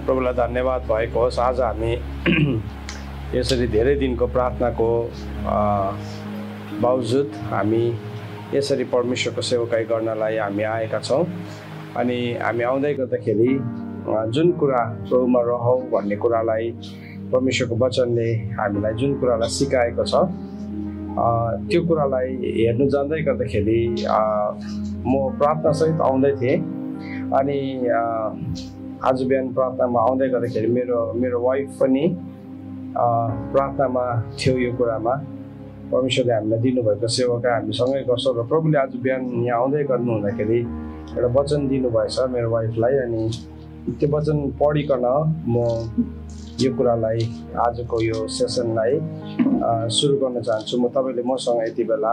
प्रभुलाई धन्यवाद भएको होस्। आज हामी यसरी धेरै दिनको प्रार्थनाको बावजुद हामी यसरी परमेश्वरको सेवकाई गर्नलाई हामी आएका छौँ। अनि हामी आउँदै गर्दाखेरि जुन कुरा प्रभुमा रहौ भन्ने कुरालाई परमेश्वरको वचनले हामीलाई जुन कुरालाई सिकाएको छ त्यो कुरालाई हेर्नु जाँदै गर्दाखेरि म प्रार्थनासहित आउँदै थिएँ। अनि आज बिहान प्रार्थनामा आउँदै गर्दाखेरि मेरो वाइफ पनि प्रार्थनामा थियो। यो कुरामा परमेश्वरले हामीलाई दिनुभएको सेवाका हामीसँगै गर्छौँ र प्रभुले आज बिहान यहाँ आउँदै गर्नु हुँदाखेरि एउटा वचन दिनुभएछ मेरो वाइफलाई। अनि त्यो वचन पढिकन म यो कुरालाई आजको यो सेसनलाई सुरु गर्न चाहन्छु। म तपाईँले मसँग यति बेला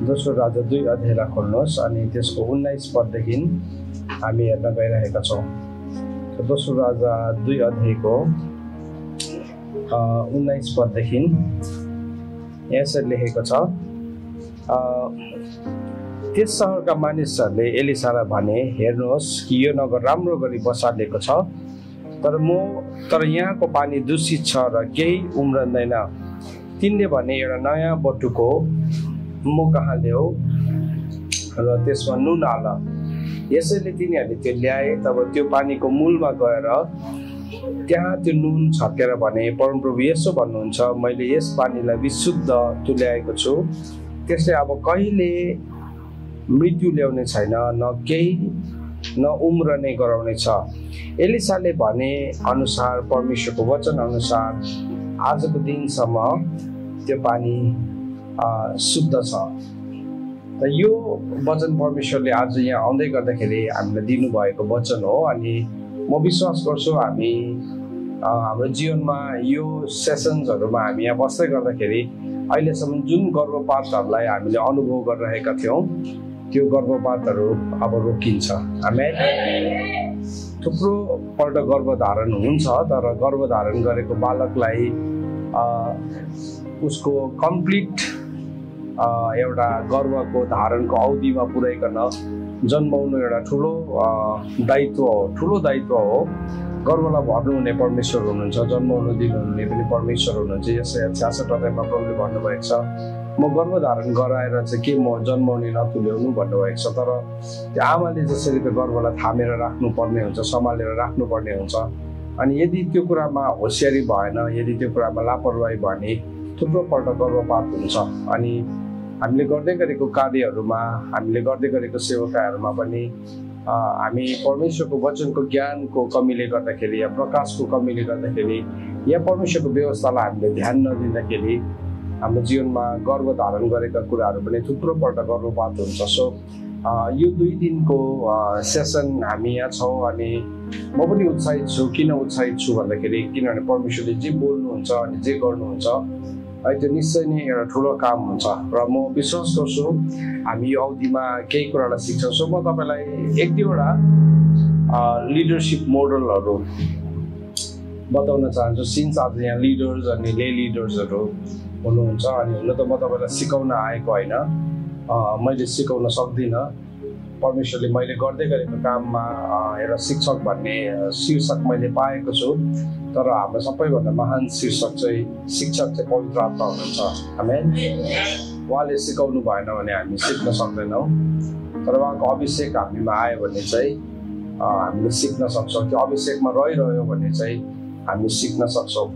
दोस्रो राजा 2 अध्यायलाई खोल्नुहोस् अनि त्यसको 19 पददेखि हामी हेर्न गइरहेका छौँ। दोस्रो राजा 2 अध्यायको 19 पददेखि यसरी लेखेको छ। त्यस सहरका मानिसहरूले एलिसालाई भने, हेर्नुहोस् कि यो नगर राम्रो गरी बसालिएको छ, तर यहाँको पानी दूषित छ र केही उम्रँदैन। तिनले भने, एउटा नयाँ बटुको कहाँ ल्याऊ र त्यसमा नुन हाल। यसैले तिनीहरूले त्यो ल्याए। तब त्यो पानीको मूलमा गएर त्यहाँ त्यो नुन छर्केर भने, परमप्रभु यसो भन्नुहुन्छ, मैले यस पानीलाई विशुद्ध तुल्याएको छु, त्यसले अब कहिले मृत्यु ल्याउने छैन, न केही न उम्रने गराउने छ। एलिसाले भने अनुसार, परमेश्वरको वचन अनुसार आजको दिनसम्म त्यो पानी शुद्ध छ। त यो वचन परमेश्वरले आज यहाँ आउँदै गर्दाखेरि हामीलाई दिनुभएको वचन हो। अनि म विश्वास गर्छु हामी हाम्रो जीवनमा यो सेसन्सहरूमा हामी यहाँ बस्दै गर्दाखेरि अहिलेसम्म जुन गर्भपातहरूलाई हामीले अनुभव गरिरहेका थियौँ त्यो गर्भपातहरू अब रोकिन्छ। आमेन। थुप्रो पल्ट गर्भधारण हुन्छ, तर गर्भधारण गरेको बालकलाई उसको कम्प्लिट एउटा गर्भको धारणको अवधिमा पुर्याइकन जन्माउनु एउटा ठुलो दायित्व हो। गर्वलाई भर्नुहुने परमेश्वर हुनुहुन्छ, जन्माउनु दिनुहुने पनि परमेश्वर हुनुहुन्छ। यसै 66 अध्यायमा प्रभुले भन्नुभएको छ, म गर्भधारण गराएर चाहिँ के म जन्माउने नतुल्याउनु भन्नुभएको छ। तर त्यो आमाले जसरी त्यो गर्वलाई थामेर राख्नुपर्ने हुन्छ, सम्हालेर राख्नुपर्ने हुन्छ। अनि यदि त्यो कुरामा होसियारी भएन, यदि त्यो कुरामा लापरवाही भयो भने थुप्रो पल्ट गर्भपात हुन्छ। अनि हामीले गर्दै गरेको कार्यहरूमा, हामीले गर्दै गरेको सेवाकाहरूमा पनि हामी परमेश्वरको वचनको ज्ञानको कमीले गर्दाखेरि या प्रकाशको कमीले गर्दाखेरि या परमेश्वरको व्यवस्थालाई हामीले ध्यान नदिँदाखेरि हाम्रो जीवनमा गर्भधारण गरेका कुराहरू पनि थुप्रो पल्ट गर्भपात हुन्छ। सो यो 2 दिनको सेसन हामी यहाँ छौँ। अनि म पनि उत्साहित छु। किन उत्साहित छु भन्दाखेरि किनभने परमेश्वरले जे बोल्नुहुन्छ अनि जे गर्नुहुन्छ है त्यो निश्चय नै एउटा ठुलो काम हुन्छ। र म विश्वास गर्छु हामी यो अवधिमा केही कुरालाई सिक्छौँ। सो म तपाईँलाई 1-2वटा लिडरसिप मोडलहरू बताउन चाहन्छु। सिन्स आज यहाँ लिडर्स अनि ले लिडर्सहरू हुनुहुन्छ। अनि हुन त म तपाईँलाई सिकाउन आएको होइन, मैले सिकाउन सक्दिनँ। परमेश्वरले मैले गर्दै गरेको काममा एउटा शिक्षक भन्ने शीर्षक मैले पाएको छु। तर हाम्रो सबैभन्दा महान शिक्षक चाहिँ पवित्र आत्मा हुनुहुन्छ। आमेन। उहाँले सिकाउनु भएन भने हामी सिक्न सक्दैनौँ। तर उहाँको अभिषेक हामीमा आयो भने चाहिँ हामीले सिक्न सक्छौँ। त्यो अभिषेकमा रहिरह्यो भने चाहिँ हामी सिक्न सक्छौँ।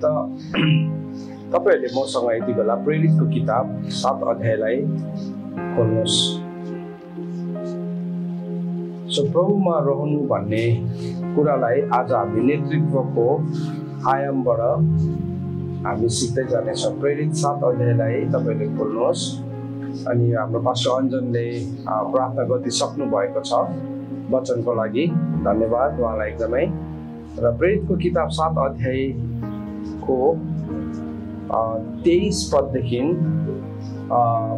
त तपाईहरुले मसँग यति बेला प्रेरितको किताब 7 अध्यायलाई खोल्नुहोस्। सो प्रभुमा रहनु भन्ने कुरालाई आज हामी नेतृत्वको आयामबाट हामी सिक्दै जानेछौँ। प्रेरित 7 अध्यायलाई तपाईले खोल्नुहोस् अनि हाम्रो पास्टर अञ्जनले प्रार्थना गरिसक्नु भएको छ वचनको लागि। धन्यवाद उहाँलाई एकदमै। र प्रेरितको किताब 7 अध्यायको 23 पददेखि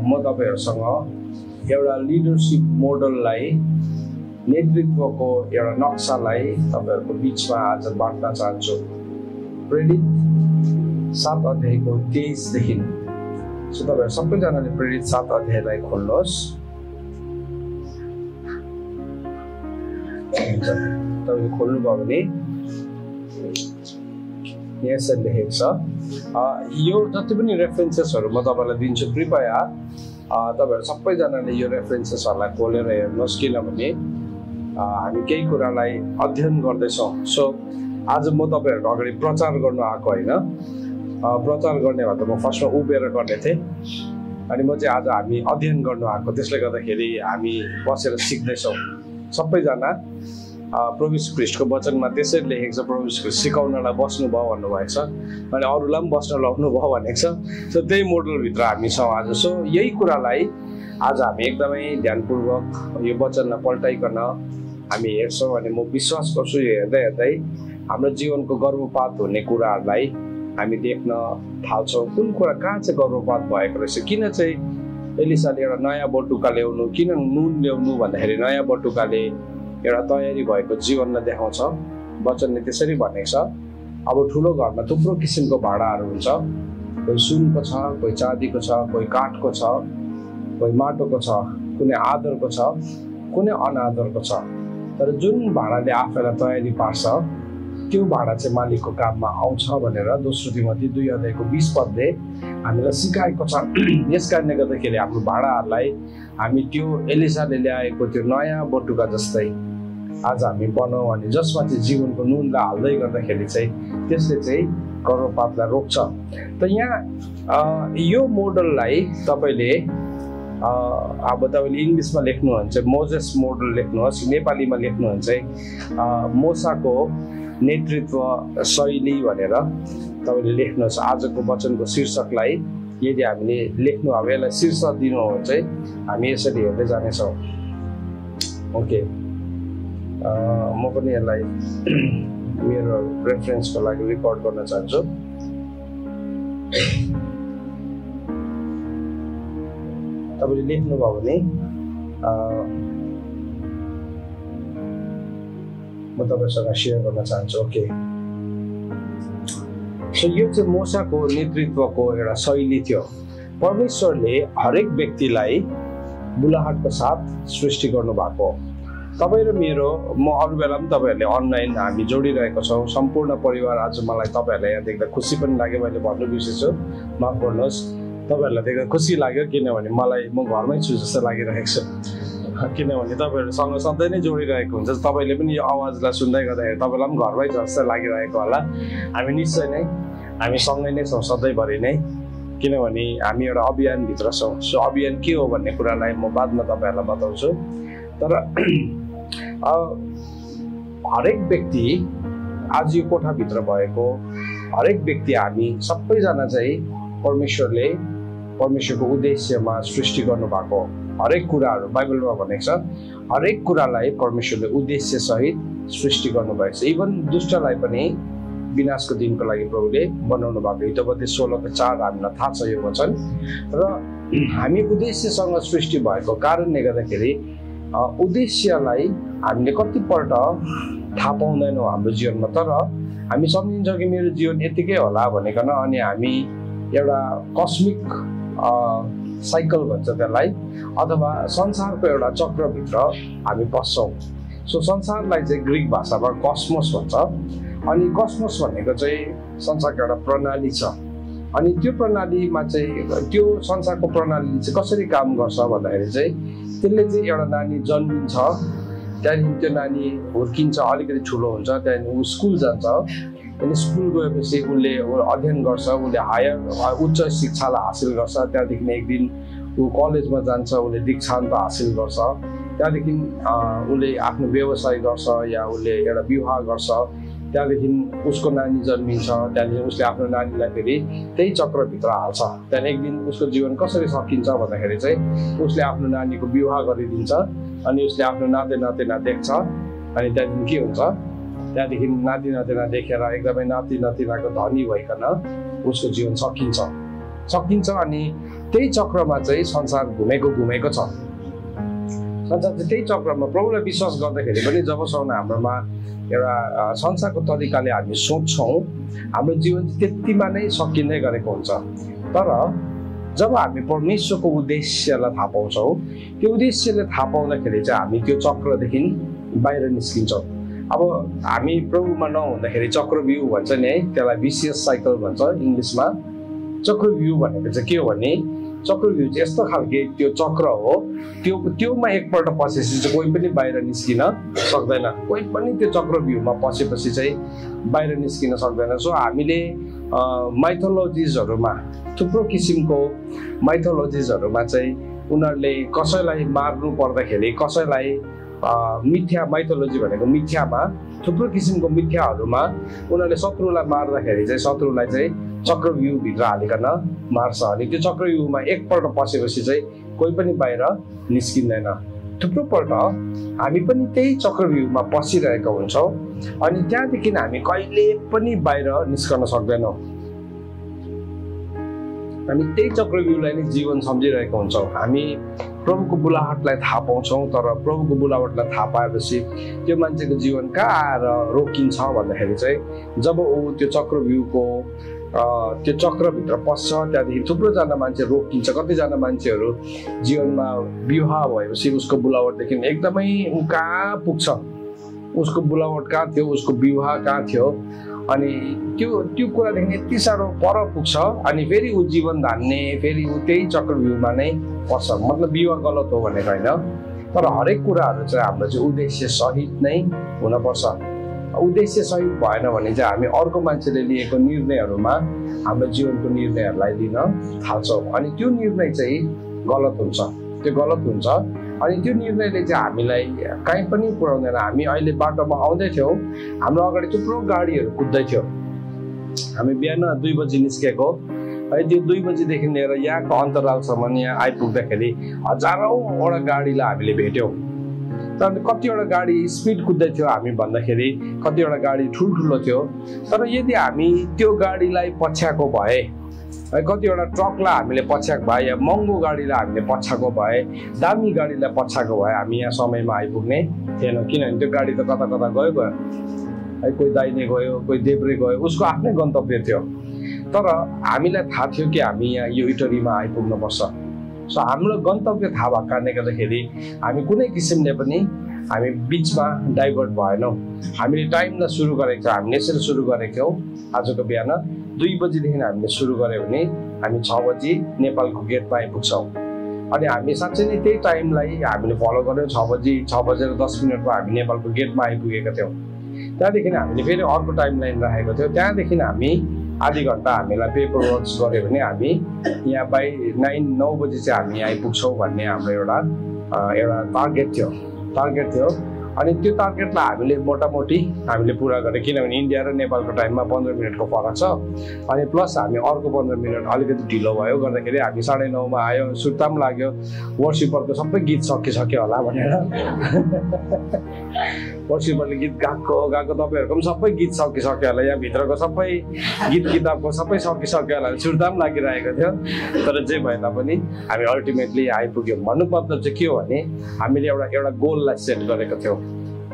म तपाईहरुसँग एउटा लिडरशिप मोडललाई, नेतृत्वको एउटा नक्सालाई तपाईहरुको बीचमा आज बाँड्न चाहन्छु। प्रेरित 7 अध्यायको 23 देखि। सो तपाईहरु सबैजनाले प्रेरित 7 अध्यायलाई खोल्नुहोस्। तपाईले खोल्नुभयो भने यसरी लेखेको छ। यो जति पनि रेफरेन्सेसहरु म तपाईलाई दिन्छु, कृपया तपाईहरु सबैजनाले यो रेफरेन्सेसहरुलाई खोलेर हेर्नुहोस्, किनभने हामी केही कुरालाई अध्ययन गर्दैछौँ। सो आज म तपाईहरुको अगाडि प्रचार गर्न आएको हैन। प्रचार गर्ने भए त म फर्स्टमा उभिएर गर्ने थिएँ, अनि म चाहिँ आज हामी अध्ययन गर्न आएको। त्यसले गर्दाखेरि हामी बसेर सिक्दैछौँ सबैजना। प्रभु यीशु ख्रीष्टको वचनमा त्यसरी लेखेको छ, प्रभु यीशु ख्रीष्ट सिकाउनलाई बस्नुभयो भन्नुभएको छ, अनि अरूलाई पनि बस्न लाउनु भयो भनेको छ। सो त्यही मोडलभित्र हामी छौँ आज। सो यही कुरालाई आज हामी एकदमै ध्यानपूर्वक यो वचनलाई पल्टाइकन हामी हेर्छौँ। अनि म विश्वास गर्छु यो हेर्दै हेर्दै हाम्रो जीवनको गर्भपात हुने कुराहरूलाई हामी देख्न थाल्छौँ। कुन कुरा कहाँ चाहिँ गर्भपात भएको रहेछ, किन चाहिँ एलिसाले एउटा नयाँ बटुका ल्याउनु, किन नुन ल्याउनु भन्दाखेरि नयाँ बटुकाले एउटा तयारी भएको जीवनलाई देखाउँछ। वचनले त्यसरी भनेको छ। अब ठुलो घरमा थुप्रो किसिमको भाँडाहरू हुन्छ, कोही सुनको छ, कोही चाँदीको छ, कोही काठको छ, कोही माटोको छ, कुनै आदरको छ, कुनै अनादरको छ। तर जुन भाँडाले आफैलाई तयारी पार्छ त्यो भाँडा चाहिँ मालिकको काममा आउँछ भनेर दोस्रो तिमोथी 2 अध्यायको 20 पदले हामीलाई सिकाएको छ। यस कारणले गर्दाखेरि हाम्रो भाँडाहरूलाई हामी त्यो एलिसाले ल्याएको त्यो नयाँ बटुका जस्तै आज हामी बनाऊ, अनि जसमा चाहिँ जीवनको नुनलाई हाल्दै गर्दाखेरि चाहिँ त्यसले चाहिँ गर्भपातलाई रोक्छ। त यहाँ यो मोडललाई तपाईँले अब तपाईँले इङ्ग्लिसमा लेख्नुहुन्छ मोजेस मोडल लेख्नुहोस्, नेपालीमा लेख्नुहुन्छ मोसाको नेतृत्व शैली भनेर तपाईँले लेख्नुहोस्। आजको वचनको शीर्षकलाई यदि हामीले लेख्नु, अब यसलाई शीर्षक दिनु हो भने चाहिँ हामी यसरी हेर्दै जानेछौँ। ओके, म पनि यसलाई मेरो रेफरेन्सको लागि रेकर्ड गर्न चाहन्छु। तपाईँले लेख्नुभयो भने म तपाईसँग सेयर गर्न चाहन्छु। ओके, सो यो चाहिँ मोसाको नेतृत्वको एउटा शैली थियो। परमेश्वरले हरेक व्यक्तिलाई बुलाहटको साथ सृष्टि गर्नु भएको। तपाईँ र मेरो, म अरू बेला पनि तपाईँहरूले अनलाइन हामी जोडिरहेको छौँ सम्पूर्ण परिवार। आज मलाई तपाईँहरूलाई यहाँ देख्दा खुसी पनि लाग्यो, मैले भन्नु बिर्सेछु, माफ गर्नुहोस्। तपाईँहरूलाई देख्दा खुसी लाग्यो किनभने मलाई म घरमै छु जस्तो लागिरहेको छ, किनभने तपाईँहरूसँग सधैँ नै जोडिरहेको हुन्छ। तपाईँले पनि यो आवाजलाई सुन्दै गर्दाखेरि तपाईँलाई पनि घरमै छ जस्तो लागिरहेको होला। हामी निश्चय नै हामी सँगै नै छौँ सधैँभरि नै, किनभने हामी एउटा अभियानभित्र छौँ। सो अभियान के हो भन्ने कुरालाई म बादमा तपाईँहरूलाई बताउँछु। तर हरेक व्यक्ति आज यो कोठाभित्र भएको हरेक व्यक्ति, हामी सबैजना चाहिँ परमेश्वरको उद्देश्यमा सृष्टि गर्नु भएको। हरेक कुराहरू बाइबलमा भनेको छ, हरेक कुरालाई परमेश्वरले उद्देश्य सहित सृष्टि गर्नुभएको छ। इभन दुष्टलाई पनि विनाशको दिनको लागि प्रभुले बनाउनु भएको। हितोपदेश 16:4 हामीलाई थाहा छ यो वचन। र हामी उद्देश्यसँग सृष्टि भएको कारणले गर्दाखेरि उद्देश्यलाई हामीले कतिपल्ट थाहा पाउँदैनौँ हाम्रो जीवनमा। तर हामी सम्झिन्छौँ कि मेरो जीवन यतिकै होला भनिकन, अनि हामी एउटा कस्मिक साइकल भन्छ त्यसलाई, अथवा संसारको एउटा चक्रभित्र हामी पस्छौँ। सो संसारलाई चाहिँ ग्रिक भाषामा कस्मोस भन्छ। अनि कस्मोस भनेको चाहिँ संसारको एउटा प्रणाली छ। अनि त्यो प्रणालीमा चाहिँ त्यो संसारको प्रणालीले चाहिँ कसरी काम गर्छ भन्दाखेरि चाहिँ त्यसले चाहिँ एउटा नानी जन्मिन्छ, त्यहाँदेखि त्यो नानी हुर्किन्छ, अलिकति ठुलो हुन्छ, त्यहाँदेखि ऊ स्कुल जान्छ, अनि स्कुल गएपछि उसले अध्ययन गर्छ, उसले हायर उच्च शिक्षालाई हासिल गर्छ, त्यहाँदेखि एक दिन ऊ कलेजमा जान्छ, उसले दीक्षान्त हासिल गर्छ, त्यहाँदेखि उसले आफ्नो व्यवसाय गर्छ या उसले एउटा विवाह गर्छ, त्यहाँदेखि उसको नानी जन्मिन्छ, त्यहाँदेखि उसले आफ्नो नानीलाई फेरि त्यही चक्रभित्र हाल्छ। त्यहाँदेखि एक दिन उसको जीवन कसरी सकिन्छ भन्दाखेरि चाहिँ उसले आफ्नो नानीको विवाह गरिदिन्छ अनि उसले आफ्नो नाति नातिना देख्छ अनि त्यहाँदेखि के हुन्छ, त्यहाँदेखि नाति नातिना देखेर एकदमै नाति नातिनाको धनी भइकन उसको जीवन सकिन्छ अनि त्यही चक्रमा चाहिँ संसार घुमेको छ। संसार चाहिँ त्यही चक्रमा प्रभुलाई विश्वास गर्दाखेरि पनि जबसम्म हाम्रोमा एउटा संसारको तरिकाले हामी सोच्छौँ हाम्रो जीवन त्यतिमा नै सकिँदै गरेको हुन्छ। तर जब हामी परमेश्वरको उद्देश्यलाई थाहा पाउँछौँ, त्यो उद्देश्यले थाहा पाउँदाखेरि चाहिँ हामी त्यो चक्रदेखि बाहिर निस्किन्छौँ। अब हामी प्रभुमा नहुँदाखेरि चक्रव्यूह भन्छ नि है, त्यसलाई विशियस साइकल भन्छ इङ्ग्लिसमा। चक्रव्यूह भनेको चाहिँ के हो भने चक्रव्यूह चाहिँ यस्तो खालके त्यो चक्र हो, त्योमा एकपल्ट पसेपछि चाहिँ कोही पनि बाहिर निस्किन सक्दैन। कोही पनि त्यो चक्रव्यूहमा पसेपछि चाहिँ बाहिर निस्किन सक्दैन। सो हामीले माइथोलोजिजहरूमा थुप्रो किसिमको माइथोलोजिजहरूमा चाहिँ उनीहरूले कसैलाई मार्नु पर्दाखेरि कसैलाई मिथ्या, माइथोलोजी भनेको मिथ्यामा थुप्रो किसिमको मिथ्याहरूमा उनीहरूले शत्रुलाई मार्दाखेरि चाहिँ शत्रुलाई चाहिँ चक्रव्यूहभित्र हालिकन मार्छ अनि त्यो चक्रव्यूहमा एकपल्ट पसेपछि चाहिँ कोही पनि बाहिर निस्किँदैन। थुप्रोपल्ट हामी पनि त्यही चक्रव्यूहमा पसिरहेका हुन्छौँ अनि त्यहाँदेखि हामी कहिले पनि बाहिर निस्कन सक्दैनौँ। हामी त्यही चक्रव्यूहलाई नै जीवन सम्झिरहेका हुन्छौँ। हामी प्रभुको बुलाहटलाई थाहा पाउँछौँ, तर प्रभुको बुलाहटलाई थाहा पाएपछि त्यो मान्छेको जीवन कहाँ आएर रोकिन्छ भन्दाखेरि चाहिँ जब ऊ त्यो चक्रव्यूहको त्यो चक्रभित्र पस्छ, त्यहाँदेखि थुप्रोजना मान्छे रोकिन्छ। कतिजना मान्छेहरू जीवनमा विवाह भएपछि उसको बुलावटदेखि एकदमै ऊ कहाँ पुग्छ, उसको बुलावट कहाँ थियो, उसको विवाह कहाँ थियो अनि त्यो कुरादेखि यति साह्रो पर पुग्छ अनि फेरि ऊ जीवन धान्ने, फेरि ऊ त्यही चक्रव्यूहमा नै पर्छ। मतलब विवाह गलत हो भनेको होइन, तर हरेक कुराहरू चाहिँ हाम्रो चाहिँ उद्देश्य सहित नै हुनपर्छ। उद्देश्य सहित भएन भने चाहिँ हामी अर्को मान्छेले लिएको निर्णयहरूमा हाम्रो जीवनको निर्णयहरूलाई लिन थाल्छौँ अनि त्यो निर्णय चाहिँ गलत हुन्छ, त्यो गलत हुन्छ अनि त्यो निर्णयले चाहिँ हामीलाई कहीँ पनि पुर्याउँदैन। हामी अहिले बाटोमा आउँदै थियौँ, हाम्रो अगाडि थुप्रो गाडीहरू कुद्दै थियो। हामी बिहान 2 बजी निस्केको है, त्यो 2 बजीदेखि लिएर यहाँको अन्तरालसम्म यहाँ आइपुग्दाखेरि हजारौँवटा गाडीलाई हामीले भेट्यौँ। तर कतिवटा गाडी स्पिड कुद्दै थियो हामी भन्दाखेरि, कतिवटा गाडी ठुल्ठुलो थियो। तर यदि हामी त्यो गाडीलाई पछ्याएको भए, कतिवटा ट्रकलाई हामीले पछ्याएको भए या महँगो गाडीलाई हामीले पछ्याएको भए, दामी गाडीलाई पछ्याएको भए हामी यहाँ समयमा आइपुग्ने थिएनौँ। किनभने त्यो गाडी त कता कता गयो है, कोही दाहिने गयो, कोही देब्रे गयो, उसको आफ्नै गन्तव्य थियो। तर हामीलाई थाहा थियो कि हामी यहाँ यो इटरीमा आइपुग्नुपर्छ। सो हाम्रो गन्तव्य थाहा भएको कारणले गर्दाखेरि हामी कुनै किसिमले पनि हामी बिचमा डाइभर्ट भएनौँ। हामीले टाइमलाई सुरु गरेको थियौँ, हामीले यसरी सुरु गरेको थियौँ आजको बिहान 2 बजीदेखि हामीले सुरु गऱ्यो भने हामी 6 बजी नेपालको गेटमा आइपुग्छौँ अनि हामी साँच्चै नै त्यही टाइमलाई हामीले फलो गऱ्यौँ। 6 बजेर 10 मिनटमा हामी नेपालको गेटमा आइपुगेका थियौँ। त्यहाँदेखि हामीले फेरि अर्को टाइम लाइन राखेको थियौँ। त्यहाँदेखि हामी आधी घन्टा हामीलाई पेपर वर्क्स गऱ्यो भने हामी यहाँ बाई 9 बजी चाहिँ हामी आइपुग्छौँ भन्ने हाम्रो एउटा टार्गेट थियो अनि त्यो टार्गेटलाई हामीले मोटामोटी हामीले पुरा गरेँ। किनभने इन्डिया र नेपालको टाइममा 15 मिनटको फरक छ अनि प्लस हामी अर्को 15 मिनट अलिकति ढिलो भयो गर्दाखेरि हामी 9:30 मा आयो। सुर्ता पनि लाग्यो, वर्सिपरको सबै गीत सकिसक्यो होला भनेर। वर्सिपरले गीत गाएको तपाईँहरूको पनि सबै गीत सकिसक्यो होला, यहाँ भित्रको सबै गीत किताबको सबै सकिसक्यो होला, सुर्ता पनि लागिरहेको थियो। तर जे भए तापनि हामी अल्टिमेटली आइपुग्यौँ। भन्नु मतलब चाहिँ के हो भने हामीले एउटा गोललाई सेट गरेको थियौँ,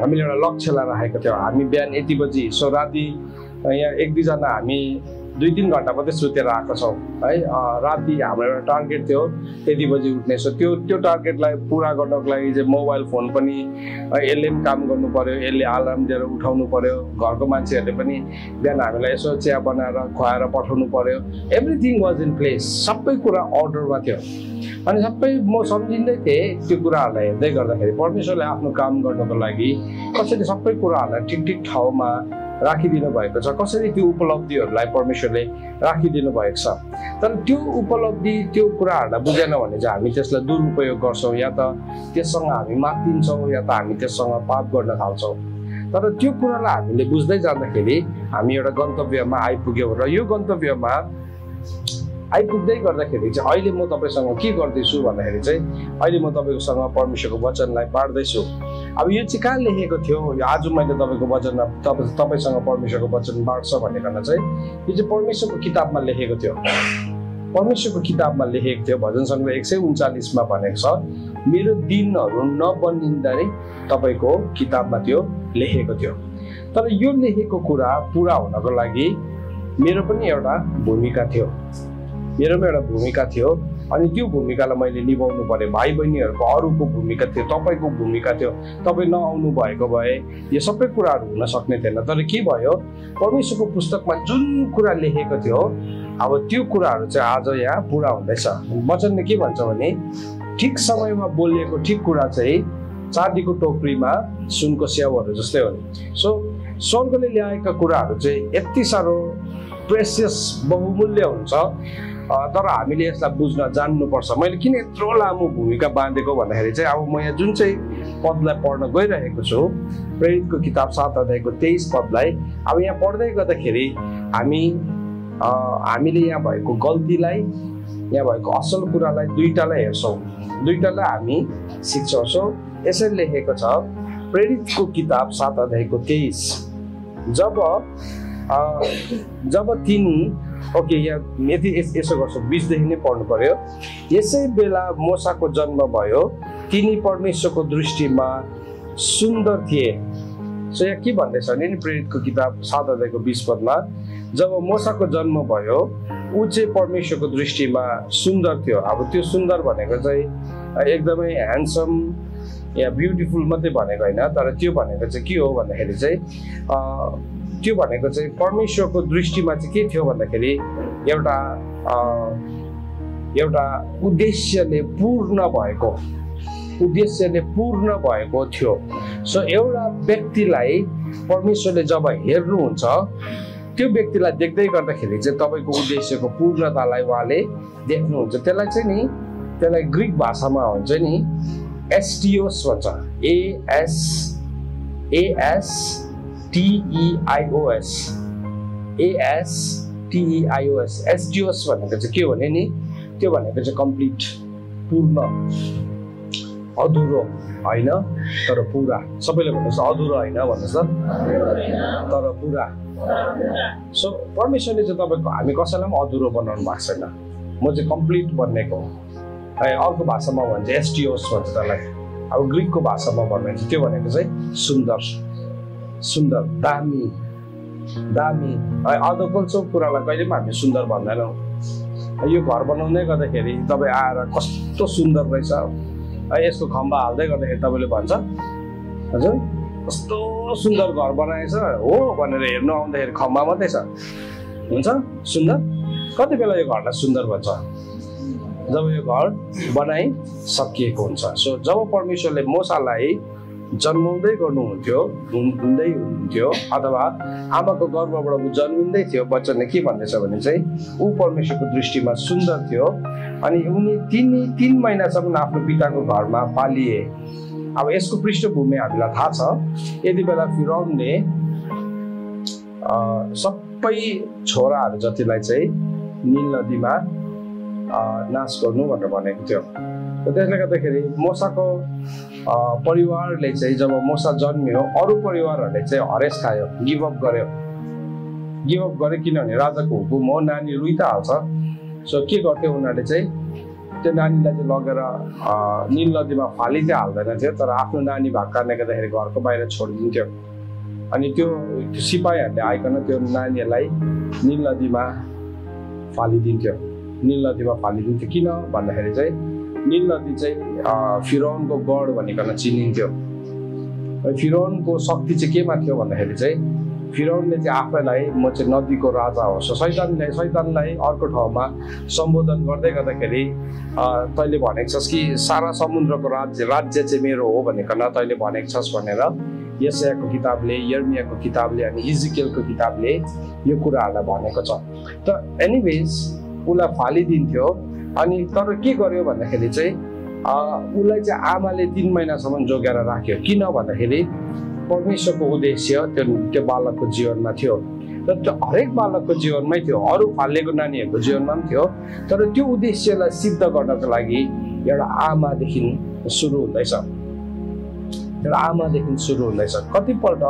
हामीले एउटा लक्ष्यलाई राखेको थियौँ। हामी बिहान यति बजी, सो राति यहाँ 1-2 जना हामी 2-3 घन्टा मात्रै सुतेर आएको छौँ है। राति हाम्रो एउटा टार्गेट थियो यति बजी उठ्ने। सो त्यो टार्गेटलाई पुरा गर्नको लागि चाहिँ मोबाइल फोन पनि यसले पनि काम गर्नु पर्यो, यसले अलार्म दिएर उठाउनु पर्यो, घरको मान्छेहरूले पनि बिहान हामीलाई यसो चिया बनाएर खुवाएर पठाउनु पर्यो। एभ्रिथिङ वाज इन प्लेस, सबै कुरा अर्डरमा थियो अनि सबै म सम्झिँदै थिएँ त्यो कुराहरूलाई हेर्दै गर्दाखेरि परमेश्वरले आफ्नो काम गर्नको लागि कसरी सबै कुराहरूलाई ठिक ठाउँमा राखिदिनु भएको छ, कसरी त्यो उपलब्धिहरूलाई परमेश्वरले राखिदिनु भएको छ। तर त्यो उपलब्धि त्यो कुराहरूलाई बुझेन भने चाहिँ हामी त्यसलाई दुरुपयोग गर्छौँ, या त त्यससँग हामी मातिन्छौँ, या त हामी त्यससँग पाप गर्न थाल्छौँ। तर त्यो कुरालाई हामीले बुझ्दै जाँदाखेरि हामी एउटा गन्तव्यमा आइपुग्यौँ र यो गन्तव्यमा आइपुग्दै गर्दाखेरि चाहिँ अहिले म तपाईँसँग के गर्दैछु भन्दाखेरि चाहिँ अहिले म तपाईँसँग परमेश्वरको वचनलाई बाँड्दैछु। अब यो चाहिँ कहाँ लेखेको थियो, यो आज मैले तपाईँको वचनमा तपाईँसँग परमेश्वरको वचन बाँड्छ भनेर चाहिँ यो चाहिँ परमेश्वरको किताबमा लेखेको थियो। परमेश्वरको किताबमा लेखेको थियो, भजन सङ्ग्रह 139 भनेको छ, मेरो दिनहरू नबनिँदै तपाईँको किताबमा त्यो लेखेको थियो। तर यो लेखेको कुरा पुरा हुनको लागि मेरो पनि एउटा भूमिका थियो, मेरोमा एउटा भूमिका थियो। अनि त्यो भूमिकालाई मैले निभाउनु पर्यो। भाइ बहिनीहरूको अरूको भूमिका थियो, तपाईँको भूमिका थियो। तपाईँ नआउनु भएको भए यो सबै कुराहरू हुन सक्ने थिएन। तर के भयो, परमेश्वरको पुस्तकमा जुन कुरा लेखेको थियो अब त्यो कुराहरू चाहिँ आज यहाँ पुरा हुँदैछ। वचनले के भन्छ भने ठिक समयमा बोलिएको ठिक कुरा चाहिँ चाँदीको टोकरीमा सुनको स्याउहरू जस्तै हो नि। सो स्वर्गले ल्याएका कुराहरू चाहिँ यति साह्रो प्रेसियस बहुमूल्य हुन्छ, तर हामीले यसलाई बुझ्न जान्नुपर्छ। मैले किन यत्रो लामो भूमिका बाँधेको भन्दाखेरि चाहिँ अब म यहाँ जुन चाहिँ पदलाई पढ्न गइरहेको छु, प्रेरितको किताब 7 अध्यायको 23 पदलाई अब यहाँ पढ्दै गर्दाखेरि हामीले यहाँ भएको गल्तीलाई, यहाँ भएको असल कुरालाई दुईटालाई हेर्छौँ, दुईटालाई हामी सिक्छौँ। सो यसरी लेखेको छ प्रेरितको किताब 7 अध्यायको 23, जब तिनी ओके यहाँ यति यसो गर्छौँ, 20 देखि नै पढ्नु पर्यो। यसै बेला मोसाको जन्म भयो, तिनी परमेश्वरको दृष्टिमा सुन्दर थिए। सो यहाँ के भन्दैछ भने नि प्रेरितको किताब 7 अध्यायको 20 पदमा जब मोसाको जन्म भयो ऊ चाहिँ परमेश्वरको दृष्टिमा सुन्दर थियो। अब त्यो सुन्दर भनेको चाहिँ एकदमै ह्यान्डसम या ब्युटिफुल मात्रै भनेको होइन, तर त्यो भनेको चाहिँ के हो भन्दाखेरि चाहिँ त्यो भनेको चाहिँ परमेश्वरको दृष्टिमा चाहिँ के थियो भन्दाखेरि एउटा उद्देश्यले पूर्ण भएको थियो। सो एउटा व्यक्तिलाई परमेश्वरले जब हेर्नुहुन्छ त्यो व्यक्तिलाई देख्दै गर्दाखेरि चाहिँ तपाईँको उद्देश्यको पूर्णतालाई उहाँले देख्नुहुन्छ। त्यसलाई ग्रिक भाषामा हुन्छ नि एस्टियोस भन्छ, ASTEIOS एस्टियोस भनेको चाहिँ के भने नि, त्यो भनेको चाहिँ कम्प्लिट, पूर्ण, अधुरो होइन तर पुरा। सबैले भन्नुहोस् अधुरो होइन भन्नुहोस् त, तर पुरा। सो परमेश्वरले चाहिँ तपाईँको हामी कसैलाई पनि अधुरो बनाउनु भएको छैन, म चाहिँ कम्प्लिट बनेको। अर्को भाषामा भन्छ एस्टियोस भन्छ त्यसलाई, अब ग्रिकको भाषामा भन्नुहुन्छ त्यो भनेको चाहिँ सुन्दर, दामी। अधोपल्छो कुरालाई कहिले पनि हामी सुन्दर भन्दैनौँ। यो घर बनाउँदै गर्दाखेरि तपाईँ आएर कस्तो सुन्दर रहेछ, यसको खम्बा हाल्दै गर्दाखेरि तपाईँले भन्छ हजुर कस्तो सुन्दर घर बनाएछ हो भनेर हेर्नु आउँदाखेरि खम्बा मात्रै छ, हुन्छ सुन्दर। कति बेला यो घरलाई सुन्दर भन्छ जब यो घर बनाइ सकिएको हुन्छ। सो जब परमेश्वरले मोसालाई जन्माउँदै हुनुहुन्थ्यो अथवा आमाको गर्भबाट ऊ जन्मिँदै थियो, वचनले के भन्दैछ भने चाहिँ ऊ परमेश्वरको दृष्टिमा सुन्दर थियो। अनि उनी 3 महिनासम्म आफ्नो पिताको घरमा पालिए। अब यसको पृष्ठभूमि हामीलाई थाहा छ, यति बेला फिरौनले सबै छोराहरू जतिलाई चाहिँ नील नदीमा नाश गर्नु भनेर भनेको थियो। त्यसले गर्दाखेरि मोसाको परिवारले चाहिँ जब मोसा जन्मियो अरू परिवारहरूले चाहिँ हरेस खायो, गिभअप गर्यो किनभने राजाको हुकुम हो, नानी रुइ त हाल्छ। सो के गर्थ्यो उनीहरूले चाहिँ त्यो नानीलाई चाहिँ लगेर नील नदीमा फाली चाहिँ हाल्दैन थियो, तर आफ्नो नानी भएको कारणले गर्दाखेरि घरको बाहिर छोडिदिन्थ्यो। अनि त्यो सिपाहीहरूले आइकन त्यो नानीहरूलाई नील नदीमा फालिदिन्थ्यो। किन भन्दाखेरि चाहिँ नील नदी चाहिँ फिरौनको गढ भनिकन चिनिन्थ्यो। फिरौनको शक्ति चाहिँ केमा थियो भन्दाखेरि चाहिँ फिरौनले चाहिँ आफैलाई म चाहिँ नदीको राजा हो। सो शैतानलाई अर्को ठाउँमा सम्बोधन गर्दै गर्दाखेरि तैँले भनेको छस् कि सारा समुद्रको राज्य चाहिँ मेरो हो भनिकन तैँले भनेको छस् भनेर यशायाको किताबले, यर्मियाको किताबले अनि इजिकियलको किताबले यो कुराहरूलाई भनेको छ। त एनिवेज उसलाई फालिदिन्थ्यो। अनि तर के गर्यो भन्दाखेरि चाहिँ उसलाई चाहिँ आमाले 3 महिनासम्म जोगाएर राख्यो। किन भन्दाखेरि परमेश्वरको उद्देश्य त्यो बालकको जीवनमा थियो र त्यो हरेक बालकको जीवनमै थियो, अरू फालिएको नानीहरूको जीवनमा पनि थियो। तर त्यो उद्देश्यलाई सिद्ध गर्नको लागि एउटा आमादेखि सुरु हुँदैछ, एउटा आमादेखि सुरु हुँदैछ। कतिपल्ट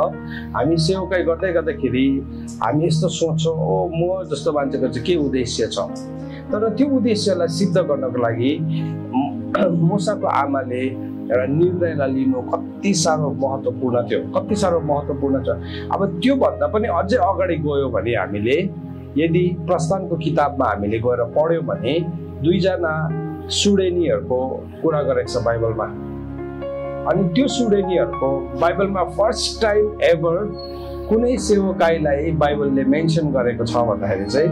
हामी सेवकाई गर्दै गर्दाखेरि हामी यस्तो सोच्छौँ, ओ म जस्तो मान्छेको चाहिँ के उद्देश्य छ। तर त्यो उद्देश्यलाई सिद्ध गर्नको लागि मूसाको आमाले एउटा निर्णयलाई लिनु कति साह्रो महत्त्वपूर्ण थियो, कति साह्रो महत्त्वपूर्ण छ। अब त्यो भन्दा पनि अझै अगाडि गयो भने हामीले यदि प्रस्थानको किताबमा हामीले गएर पढ्यौँ भने 2 जना सुडेनीहरूको कुरा गरेको छ बाइबलमा। अनि त्यो सुडेनीहरूको बाइबलमा फर्स्ट टाइम एभर कुनै सेवकाईलाई बाइबलले मेन्सन गरेको छ भन्दाखेरि चाहिँ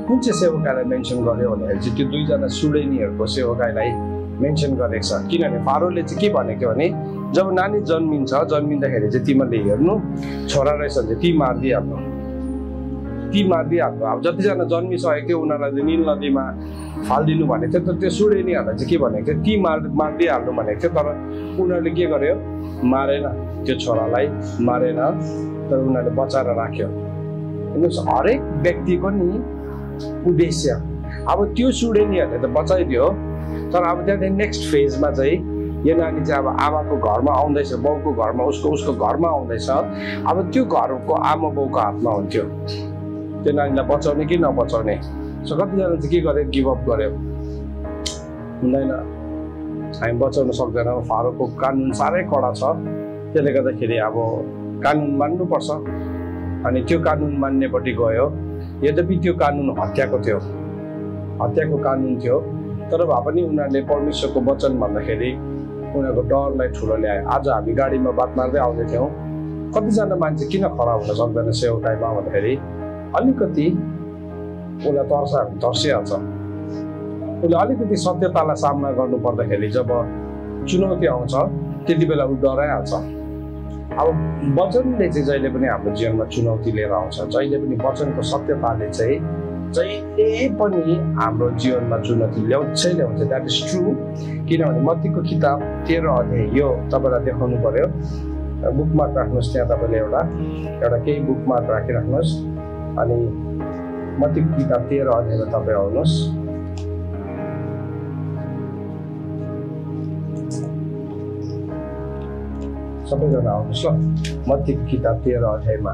कुन चाहिँ सेवकाईलाई मेन्सन गर्यो भन्दाखेरि चाहिँ त्यो 2 जना सुडेनीहरूको सेवकाईलाई मेन्सन गरेको छ। किनभने फारोले चाहिँ के भनेको थियो भने जब नानी जन्मिँदाखेरि चाहिँ तिमीले हेर्नु छोरा रहेछ भने ती मारिदिइहाल्नु। अब जतिजना जन्मिसकेको थियो उनीहरूलाई निल नदीमा फालिदिनु भनेको थियो। तर त्यो सुडेनीहरूलाई चाहिँ के भनेको थियो, ती मारिदिइहाल्नु भनेको थियो। तर उनीहरूले के गर्यो, मारेन, त्यो छोरालाई मारेन, तर उनीहरूले बचाएर राख्यो। हेर्नुहोस्, हरेक व्यक्तिको नि उद्देश्य। अब त्यो सुडेनीहरूले त बचाइदियो, तर अब त्यहाँदेखि नेक्स्ट फेजमा चाहिँ यो नानी चाहिँ अब आमाको घरमा आउँदैछ, बाउको घरमा, उसको घरमा आउँदैछ। अब त्यो घरको आमा बाउको हातमा हुन्थ्यो त्यो नानीलाई बचाउने कि नबचाउने। सो कतिजना चाहिँ के गर्यो, गिभ अप गर्यो, हुँदैन, हामी बचाउन सक्दैनौँ, फारोको कानुन साह्रै कडा छ, त्यसले गर्दाखेरि अब कानुन मान्नुपर्छ। अनि त्यो कानुन मान्नेपट्टि गयो। यद्यपि त्यो कानुन हत्याको कानुन थियो, तर भए पनि उनीहरूले परमेश्वरको वचन भन्दाखेरि उनीहरूको डरलाई ठुलो ल्यायो। आज हामी गाडीमा बात मार्दै आउँदै थियौँ, कतिजना मान्छे किन खडा हुन सक्दैन सेवकाईमा भन्दाखेरि अलिकति उसलाई तर्सिहाल्छ। उसले अलिकति सत्यतालाई सामना गर्नु पर्दाखेरि जब चुनौती आउँछ त्यति बेला ऊ डराइहाल्छ। अब वचनले चाहिँ जहिले पनि हाम्रो जीवनमा चुनौती लिएर आउँछ, जहिले पनि वचनको सत्यताले चाहिँ जहिले पनि हाम्रो जीवनमा चुनौती ल्याउँछ। That is true. किनभने मत्तीको किताब 13 अध्याय, यो तपाईँलाई देखाउनु पर्यो, बुकमार्क राख्नुहोस्, त्यहाँ तपाईँले एउटा केही बुकमार्क राखिराख्नुहोस्। अनि मत्तीको किताब 13 अध्यायमा तपाईँ आउनुहोस्। सबैजना आउनुहोस् ल, मत्तीको किताब 13 अध्यायमा।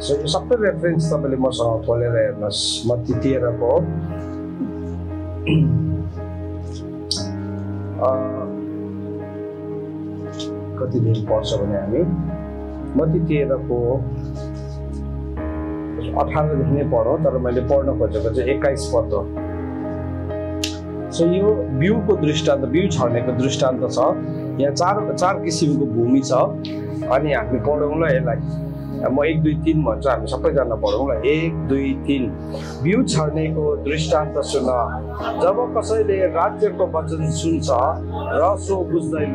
सो यो सबै रेफरेन्स तपाईँले मसँग खोलेर हेर्नुहोस्। मत्ती 13 को कति दिन पढ्छ भने हामी मत्ती 13 को 18 देखि नै पढौँ, तर मैले पढ्न खोजेको चाहिँ 21 पद हो। सो यो बिउको दृष्टान्त, बिउ छर्नेको दृष्टान्त छ। यहाँ चार किसिमको भूमि छ। अनि हामी पढौँ ल यसलाई, म 1 2 3 भन्छु, हामी सबैजना पढौँ ल। 1 2 3। बिउ छर्नेको दृष्टान्त सुन। जब कसैले राज्यको वचन सुन्छ र सो बुझ्दैन,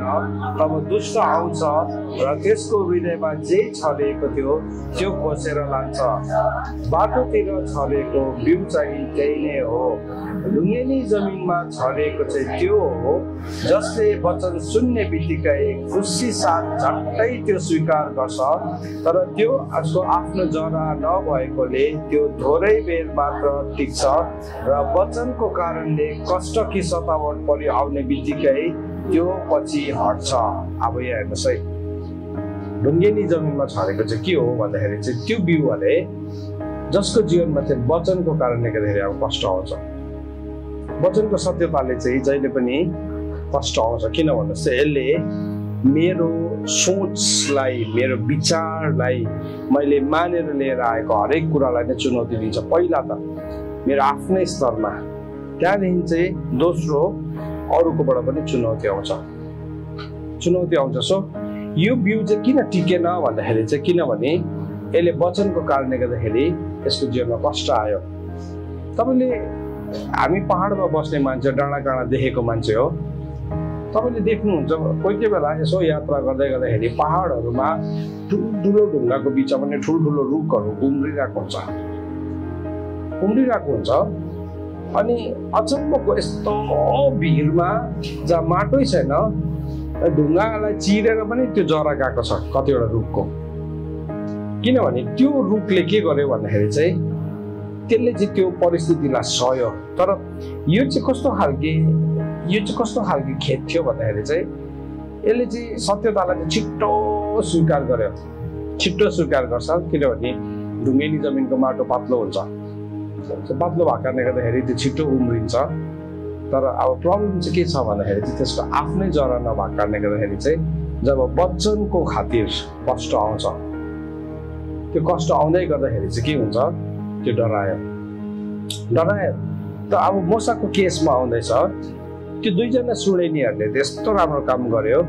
तब दुष्ट आउँछ र त्यसको हृदयमा जे छरेको थियो त्यो खोसेर लान्छ। बाटोतिर छरेको बिउ चाहिँ त्यही नै हो। ढुङ्गेनी जमिनमा छरेको चाहिँ त्यो हो जसले वचन सुन्ने बित्तिकै खुसी साथ झट्टै त्यो स्वीकार गर्छ, तर त्यो आफ्नो जरा नभएकोले त्यो थोरै बेर मात्र टिक्छ र वचनको कारणले कष्ट कि सतावट परि आउने बित्तिकै त्यो पछि हट्छ। अब यहाँ हेर्नुहोस् है, ढुङ्गेनी जमिनमा छरेको चाहिँ के हो भन्दाखेरि चाहिँ त्यो बिउहरूले जसको जीवनमा चाहिँ वचनको कारणले गर्दाखेरि अब कष्ट आउँछ। वचनको सत्यताले चाहिँ जहिले पनि कष्ट आउँछ। किन भन्नुहोस् चाहिँ यसले मेरो सोचलाई, मेरो विचारलाई मैले मानेर लिएर आएको हरेक कुरालाई नै चुनौती दिन्छ। पहिला त मेरो आफ्नै स्तरमा, त्यहाँदेखि चाहिँ दोस्रो अरूकोबाट पनि चुनौती आउँछ। सो यो बिउ चाहिँ किन टिकेन भन्दाखेरि चाहिँ किनभने यसले वचनको कारणले गर्दाखेरि यसको जीवनमा कष्ट आयो। तपाईँले हामी पहाडमा बस्ने मान्छे, डाँडा काँडा देखेको मान्छे हो, तपाईँले देख्नुहुन्छ कोही कोही बेला यसो यात्रा गर्दाखेरि पहाडहरूमा ठुल्ठुलो ढुङ्गाको बिचमा पनि ठुल्ठुलो रुखहरू उम्रिरहेको हुन्छ अनि अचम्मको यस्तो भिरमा जहाँ माटै छैन ढुङ्गालाई चिरेर पनि त्यो जरा गएको छ कतिवटा रुखको। किनभने त्यो रुखले के गर्यो भन्दाखेरि चाहिँ त्यसले चाहिँ त्यो परिस्थितिलाई सह्यो। तर यो चाहिँ कस्तो खालके खेत थियो भन्दाखेरि चाहिँ यसले चाहिँ सत्यतालाई चाहिँ छिट्टो स्वीकार गर्छ। किनभने ढुङ्गेनी जमिनको माटो पातलो हुन्छ, पातलो भएको कारणले गर्दाखेरि त्यो छिट्टो उम्रिन्छ। तर अब प्रब्लम चाहिँ के छ भन्दाखेरि चाहिँ त्यसको आफ्नै जरा नभएको कारणले गर्दाखेरि चाहिँ जब वचनको खातिर कष्ट आउँछ, त्यो कष्ट आउँदै गर्दाखेरि चाहिँ के हुन्छ, त्यो डरायो। त अब मोसाको केसमा आउँदैछ त्यो दुईजना सुडेनीहरूले त्यस्तो राम्रो काम गर्यो।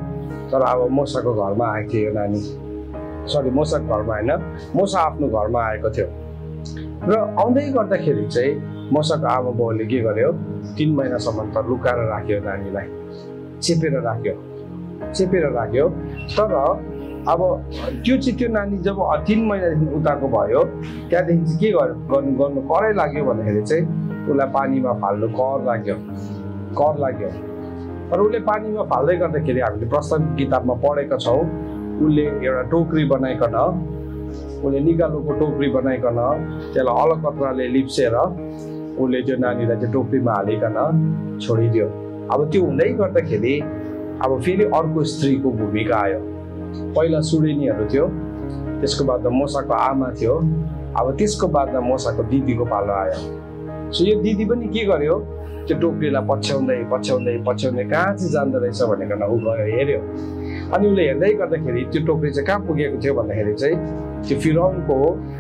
तर अब मोसाको घरमा आएको थियो यो नानी, सरी मोसाको घरमा होइन, मोसा आफ्नो घरमा आएको थियो र आउँदै गर्दाखेरि चाहिँ मोसाको आमा बाउले के गर्यो, 3 महिनासम्म त लुकाएर राख्यो नानीलाई, चेपेर राख्यो। तर अब त्यो नानी जब 3 महिनादेखि उताको भयो त्यहाँदेखि चाहिँ के गर्नु करै लाग्यो भन्दाखेरि चाहिँ उसलाई पानीमा फाल्नु कर लाग्यो। तर उसले पानीमा फाल्दै गर्दाखेरि हामीले प्रस्तावित किताबमा पढेका छौँ उसले एउटा टोकरी बनाइकन, उसले निकालोको टोकरी बनाइकन त्यसलाई अलकत्राले लिप्सेर उसले त्यो नानीलाई त्यो टोकरीमा हालिकन छोडिदियो। अब त्यो हुँदै गर्दाखेरि अब फेरि अर्को स्त्रीको भूमिका आयो। पहिला सुडेनीहरू थियो, त्यसको बादमा मोसाको आमा थियो, अब त्यसको बादमा मोसाको दिदीको पालो आयो। सो यो दिदी पनि के गर्यो, त्यो टोकरीलाई पछ्याउँदै कहाँ चाहिँ जाँदो रहेछ भनेर ऊ गयो हेऱ्यो। अनि उसले हेर्दै गर्दाखेरि त्यो टोकरी चाहिँ कहाँ पुगेको थियो भन्दाखेरि चाहिँ त्यो फिरौनको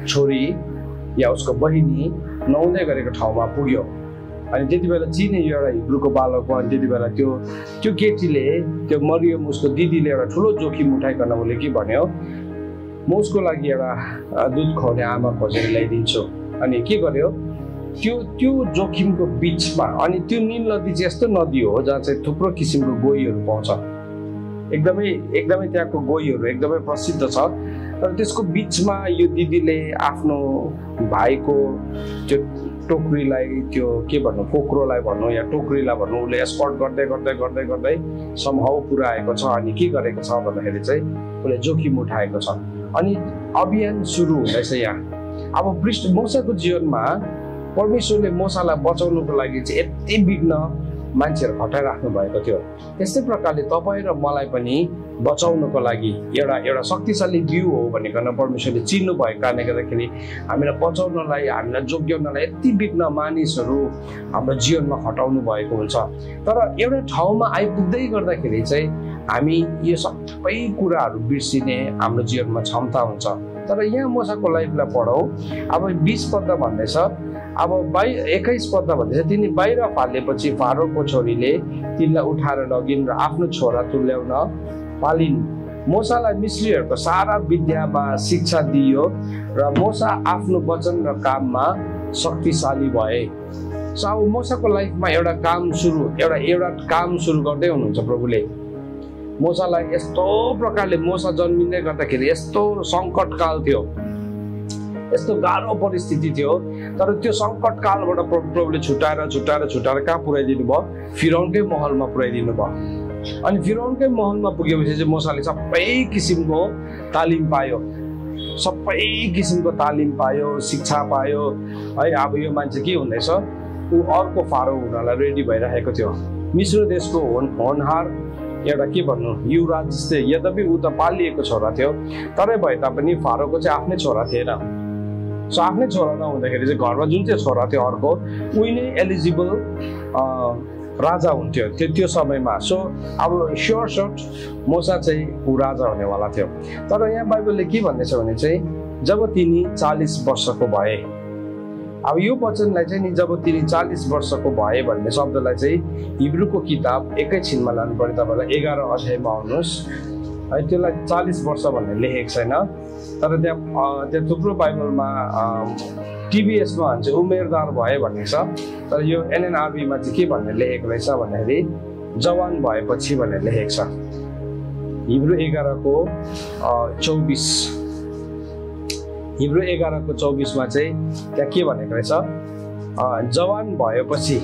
छोरी या उसको बहिनी नुहाउँदै गरेको ठाउँमा पुग्यो। अनि त्यति बेला चिने यो एउटा हिब्रूको बालक हो। अनि त्यति बेला त्यो केटीले, त्यो मरियम उसको दिदीले एउटा ठुलो जोखिम उठाइकन उसले के भन्यो, म उसको लागि एउटा दुध खुवाउने आमा खोजेर ल्याइदिन्छु। अनि के गर्यो, त्यो जोखिमको बिचमा, अनि त्यो नील नदी चाहिँ यस्तो नदी हो जहाँ चाहिँ थुप्रो किसिमको गोहीहरू पाउँछ, एकदमै त्यहाँको गोहीहरू एकदमै प्रसिद्ध छ। तर त्यसको बिचमा यो दिदीले आफ्नो भाइको त्यो टोकरीलाई, त्यो के भन्नु, पोक्रोलाई भन्नु या टोकरीलाई भन्नु, उसले एस्कर्ट गर्दै समहाउ पुऱ्याएको छ। अनि के गरेको छ भन्दाखेरि चाहिँ उसले जोखिम उठाएको छ। अनि अभियान सुरु हुँदैछ यहाँ। अब मोसाको जीवनमा परमेश्वरले मोसालाई बचाउनुको लागि चाहिँ यति विघ्न मान्छेहरू खटाइराख्नु भएको थियो। त्यस्तै प्रकारले तपाईँ र मलाई पनि बचाउनुको लागि एउटा शक्तिशाली बिउ हो भनिकन परमेश्वरले चिन्नु भएको कारणले गर्दाखेरि हामीलाई बचाउनलाई, हामीलाई जोग्याउनलाई यति विघ्न मानिसहरू हाम्रो जीवनमा खटाउनु भएको हुन्छ। तर एउटा ठाउँमा आइपुग्दै गर्दाखेरि चाहिँ हामी यो सबै कुराहरू बिर्सिने हाम्रो जीवनमा क्षमता हुन्छ। तर यहाँ मोसाको लाइफलाई पढौँ। अब 20 पद भन्दैछ, अब 21 पद भन्दैछ, तिनी बाहिर फालेपछि फारोको छोरीले तिनलाई उठाएर लगिन् र आफ्नो छोरा तुल्याउन पालिन्। मोसालाई मिस्रीहरूको सारा विद्यामा शिक्षा दियो र मोसा आफ्नो वचन र काममा शक्तिशाली भए। सो अब मोसाको लाइफमा एउटा काम सुरु गर्दै हुनुहुन्छ प्रभुले। मोसालाई यस्तो प्रकारले, मोसा जन्मिँदै गर्दाखेरि यस्तो सङ्कट काल थियो, यस्तो गाह्रो परिस्थिति थियो। तर त्यो सङ्कट कालबाट प्रभुले छुटाएर कहाँ पुर्याइदिनु भयो, फिरौनकै महलमा पुर्याइदिनु भयो। अनि फिरौनकै महलमा पुगेपछि चाहिँ मोसाले सबै किसिमको तालिम पायो, शिक्षा पायो है। अब यो मान्छे के हुँदैछ, ऊ अर्को फारो हुनलाई रेडी भइरहेको थियो। मिश्र देशको होनहार एउटा के भन्नु, युवराज जस्तै। यद्यपि ऊ त पालिएको छोरा थियो, तरै भए तापनि फारोको चाहिँ आफ्नै छोरा थिएन। सो आफ्नै छोरा नहुँदाखेरि चाहिँ घरमा जुन चाहिँ छोरा थियो अर्को, उही नै एलिजिबल राजा हुन्थ्यो त्यो समयमा। सो अब सर्ट मोसा चाहिँ ऊ राजा हुनेवाला थियो। तर यहाँ बाइबलले के भन्दैछ भने चाहिँ जब तिनी 40 वर्षको भए, अब यो वचनलाई चाहिँ नि जब तिनी 40 वर्षको भए भन्ने शब्दलाई चाहिँ हिब्रूको किताब एकैछिनमा लानु पर्यो। तपाईँलाई 11 अध्यायमा आउनुहोस् है, त्यसलाई 40 वर्ष भन्ने लेखेको छैन। तर त्यहाँ थुप्रो बाइबलमा TBS-मा भन्छ उमेरदार भए भन्ने छ। तर यो NNRB-मा चाहिँ के भन्ने लेखेको रहेछ भन्दाखेरि जवान भएपछि भनेर लेखेको छ। हिब्रू 11 को 24 हिब्रू 11 को 24 मा चाहिँ त्यहाँ के भनेको रहेछ, जवान भएपछि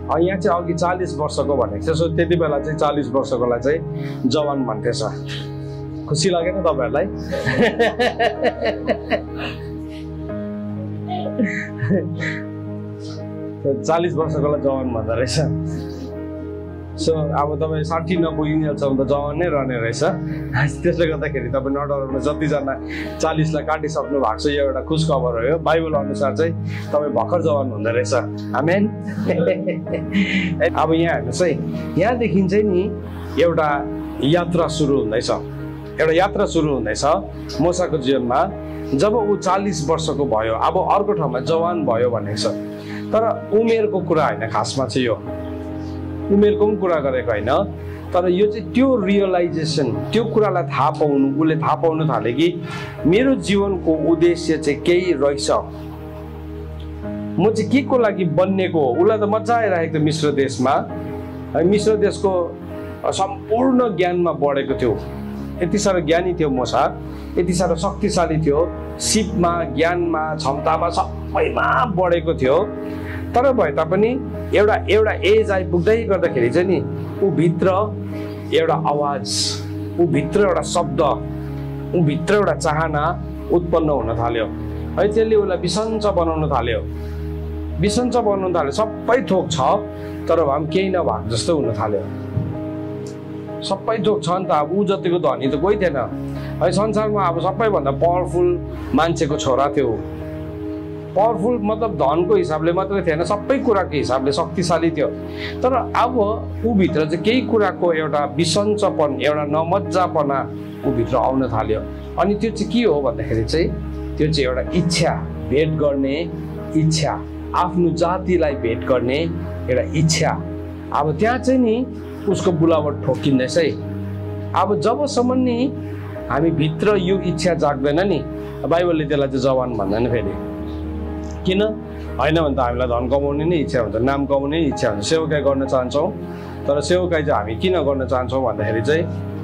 यहाँ चाहिँ अघि 40 वर्षको भनेको छ। सो त्यति बेला चाहिँ 40 वर्षकोलाई चाहिँ जवान भन्थेछ। खुसी लागेन तपाईहरुलाई? 40 वर्षकोलाई जवान भन्दो रहेछ। सो अब तपाईँ 60 नपुगिन्जेलसम्म त जवान नै रहने रहेछ। त्यसले गर्दाखेरि तपाईँ नडराउनु, जतिजना 40 लाई काटिसक्नु भएको छ यो एउटा खुश खबर हो। यो बाइबल अनुसार चाहिँ तपाईँ भर्खर जवान हुँदो रहेछ। आमेन। अब यहाँ हेर्नुहोस् है, यहाँदेखि चाहिँ नि एउटा यात्रा सुरु हुँदैछ। एउटा यात्रा सुरु हुँदैछ मोसाको जीवनमा। जब ऊ 40 वर्षको भयो, अब अर्को ठाउँमा जवान भयो भनेको छ। तर उमेरको कुरा होइन, खासमा चाहिँ यो उमेरको पनि कुरा गरेको होइन। तर यो चाहिँ त्यो रियलाइजेसन, त्यो कुरालाई थाहा पाउनु, उसले थाहा पाउनु थाले कि मेरो जीवनको उद्देश्य चाहिँ केही रहेछ, म चाहिँ के को लागि बन्नेको हो। उसलाई त मजा आइरहेको थियो मिश्र देशमा। मिश्र देशको सम्पूर्ण ज्ञानमा बढेको थियो। यति साह्रो ज्ञानी थियो मोसा, यति साह्रो शक्तिशाली थियो, सिपमा, ज्ञानमा, क्षमतामा सबैमा बढेको थियो। तर भए तापनि एउटा एज आइपुग्दै गर्दाखेरि चाहिँ नि ऊ भित्र एउटा आवाज, ऊ भित्र एउटा शब्द, ऊ भित्र एउटा चाहना उत्पन्न हुन थाल्यो है। त्यसले उसलाई बिसन्च बनाउन थाल्यो, बिसन्च बनाउन थाल्यो। सबै थोक छ तर भए पनि केही नभएको जस्तो हुन थाल्यो। सबै थोक छ नि त, अब ऊ जतिको धनी त कोही थिएन है संसारमा। अब सबैभन्दा पावरफुल मान्छेको छोरा थियो। पावरफुल मतलब धनको हिसाबले मात्रै थिएन, सबै कुराको हिसाबले शक्तिशाली थियो। तर अब ऊ भित्र चाहिँ केही कुराको एउटा बिसन्चपन, एउटा नमज्जापना ऊ भित्र आउन थाल्यो। अनि त्यो चाहिँ के हो भन्दाखेरि चाहिँ त्यो चाहिँ एउटा इच्छा, भेट गर्ने इच्छा, आफ्नो जातिलाई भेट गर्ने एउटा इच्छा। अब त्यहाँ चाहिँ नि उसको बुलावट ठोकिँदैछ है। अब जबसम्म नि हामी भित्र यो इच्छा जाग्दैन नि, बाइबलले त्यसलाई चाहिँ जवान भन्दैन। फेरि किन होइन भने त हामीलाई धन कमाउने नै इच्छा हुन्छ, नाम कमाउने इच्छा हुन्छ, सेवकाई गर्न चाहन्छौँ। तर सेवकाई चाहिँ हामी किन गर्न चाहन्छौँ भन्दाखेरि चाहिँ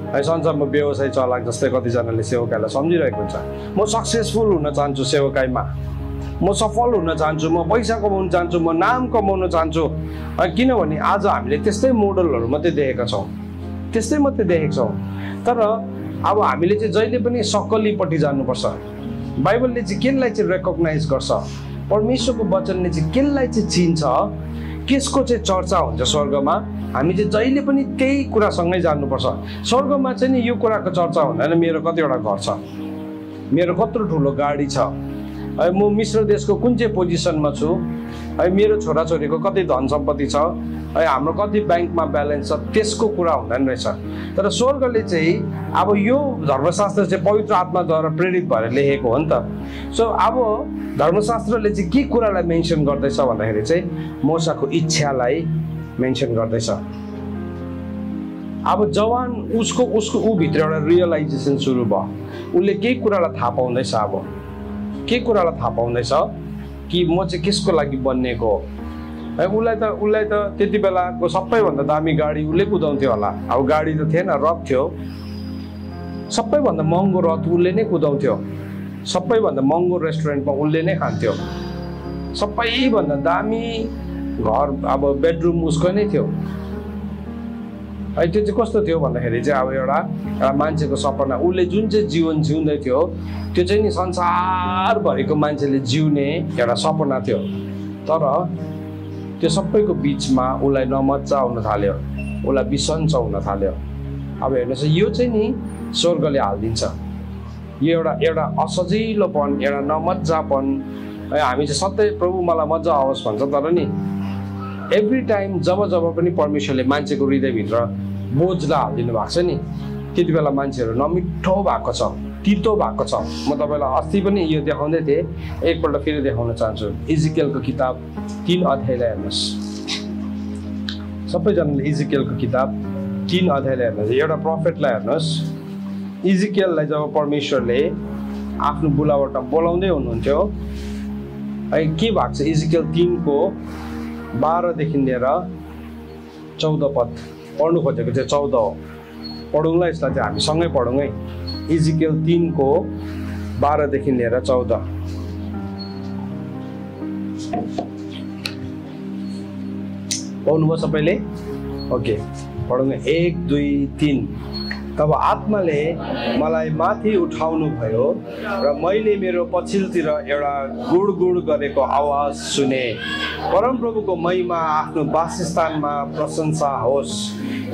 है संसारमा व्यवसाय चलाक जस्तै कतिजनाले सेवकाईलाई सम्झिरहेको हुन्छ। म सक्सेसफुल हुन चाहन्छु सेवकाईमा, म सफल हुन चाहन्छु, म पैसा कमाउन चाहन्छु, म नाम कमाउन चाहन्छु। किनभने आज हामीले त्यस्तै मोडलहरू मात्रै देखेका छौँ, त्यस्तै मात्रै देखेका छौँ। तर अब हामीले चाहिँ जहिले पनि सकलीपट्टि जानुपर्छ। बाइबलले चाहिँ केलाई चाहिँ रेकग्नाइज गर्छ, परमेश्वरको वचनले चाहिँ केलाई चाहिँ चिन्छ, केसको चाहिँ चर्चा हुन्छ स्वर्गमा। हामी चाहिँ जहिले पनि त्यही कुरासँगै जान्नुपर्छ। स्वर्गमा चाहिँ नि यो कुराको चर्चा हुँदैन मेरो कतिवटा घर छ, मेरो कत्रो ठुलो गाडी छ, है म मिश्र देशको कुन चाहिँ पोजिसनमा छु, है मेरो छोराछोरीको कति धन सम्पत्ति छ, है हाम्रो कति ब्याङ्कमा ब्यालेन्स छ, त्यसको कुरा हुँदैन रहेछ। तर स्वर्गले चाहिँ अब यो धर्मशास्त्र चाहिँ पवित्र आत्माद्वारा प्रेरित भएर लेखेको हो नि त। सो अब धर्मशास्त्रले चाहिँ के कुरालाई मेन्सन गर्दैछ भन्दाखेरि चाहिँ मोसाको इच्छालाई मेन्सन गर्दैछ। अब जवान उसको ऊ भित्र एउटा रियलाइजेसन सुरु भयो। उसले केही कुरालाई थाहा पाउँदैछ, अब के कुरालाई थाहा पाउँदैछ कि म चाहिँ केसको लागि बन्नेको हो है। उसलाई त त्यति बेलाको सबैभन्दा दामी गाडी उसले कुदाउँथ्यो होला। अब गाडी त थिएन, रथ थियो। सबैभन्दा महँगो रथ उसले नै कुदाउँथ्यो, सबैभन्दा महँगो रेस्टुरेन्टमा उसले नै खान्थ्यो, सबैभन्दा दामी घर अब बेडरुम उसको नै थियो है। त्यो चाहिँ कस्तो थियो भन्दाखेरि चाहिँ अब एउटा मान्छेको सपना, उसले जुन चाहिँ जीवन जिउँदै थियो त्यो चाहिँ नि संसारभरिको मान्छेले जिउने एउटा सपना थियो। तर त्यो सबैको बिचमा उसलाई नमज्जा आउन थाल्यो, उसलाई बिसन्च हुन थाल्यो। अब हेर्नुहोस् यो चाहिँ नि स्वर्गले हालिदिन्छ। यो एउटा असजिलोपन, एउटा नमज्जापन। हामी चाहिँ सधैँ प्रभु मलाई मजा आओस् भन्छ, तर नि एभ्री टाइम जब पनि परमेश्वरले मान्छेको हृदयभित्र बोझलाई हालिदिनु भएको छ नि, त्यति बेला मान्छेहरू नमिठो भएको छ, तितो भएको छ। म तपाईँलाई अस्ति पनि यो देखाउँदै थिएँ, एकपल्ट फेरि देखाउन चाहन्छु। इजिकेलको किताब 3 अध्यायलाई हेर्नुहोस्। सबैजनाले इजिकेलको किताब 3 अध्यायलाई हेर्नुहोस्। एउटा प्रोफेटलाई हेर्नुहोस्। इजिकेललाई जब परमेश्वरले आफ्नो बुलावटमा बोलाउँदै हुनुहुन्थ्यो है, के भएको छ इजिकेल 3 को 12 देखि लिएर 14 पद पढ्नु खोजेको चाहिँ 14 हो। पढौँला, यसलाई चाहिँ हामी सँगै पढौँ है। इजिकेल 3 को 12 देखि लिएर 14। पाउनुभयो सबैले? ओके, पढौँ। 1 2 3। तब आत्माले मलाई माथि उठाउनु भयो र मैले मेरो पछिल्तिर एउटा गुडगुड गरेको आवाज सुने। परमप्रभुको महिमा आफ्नो वासस्थानमा प्रशंसा होस्।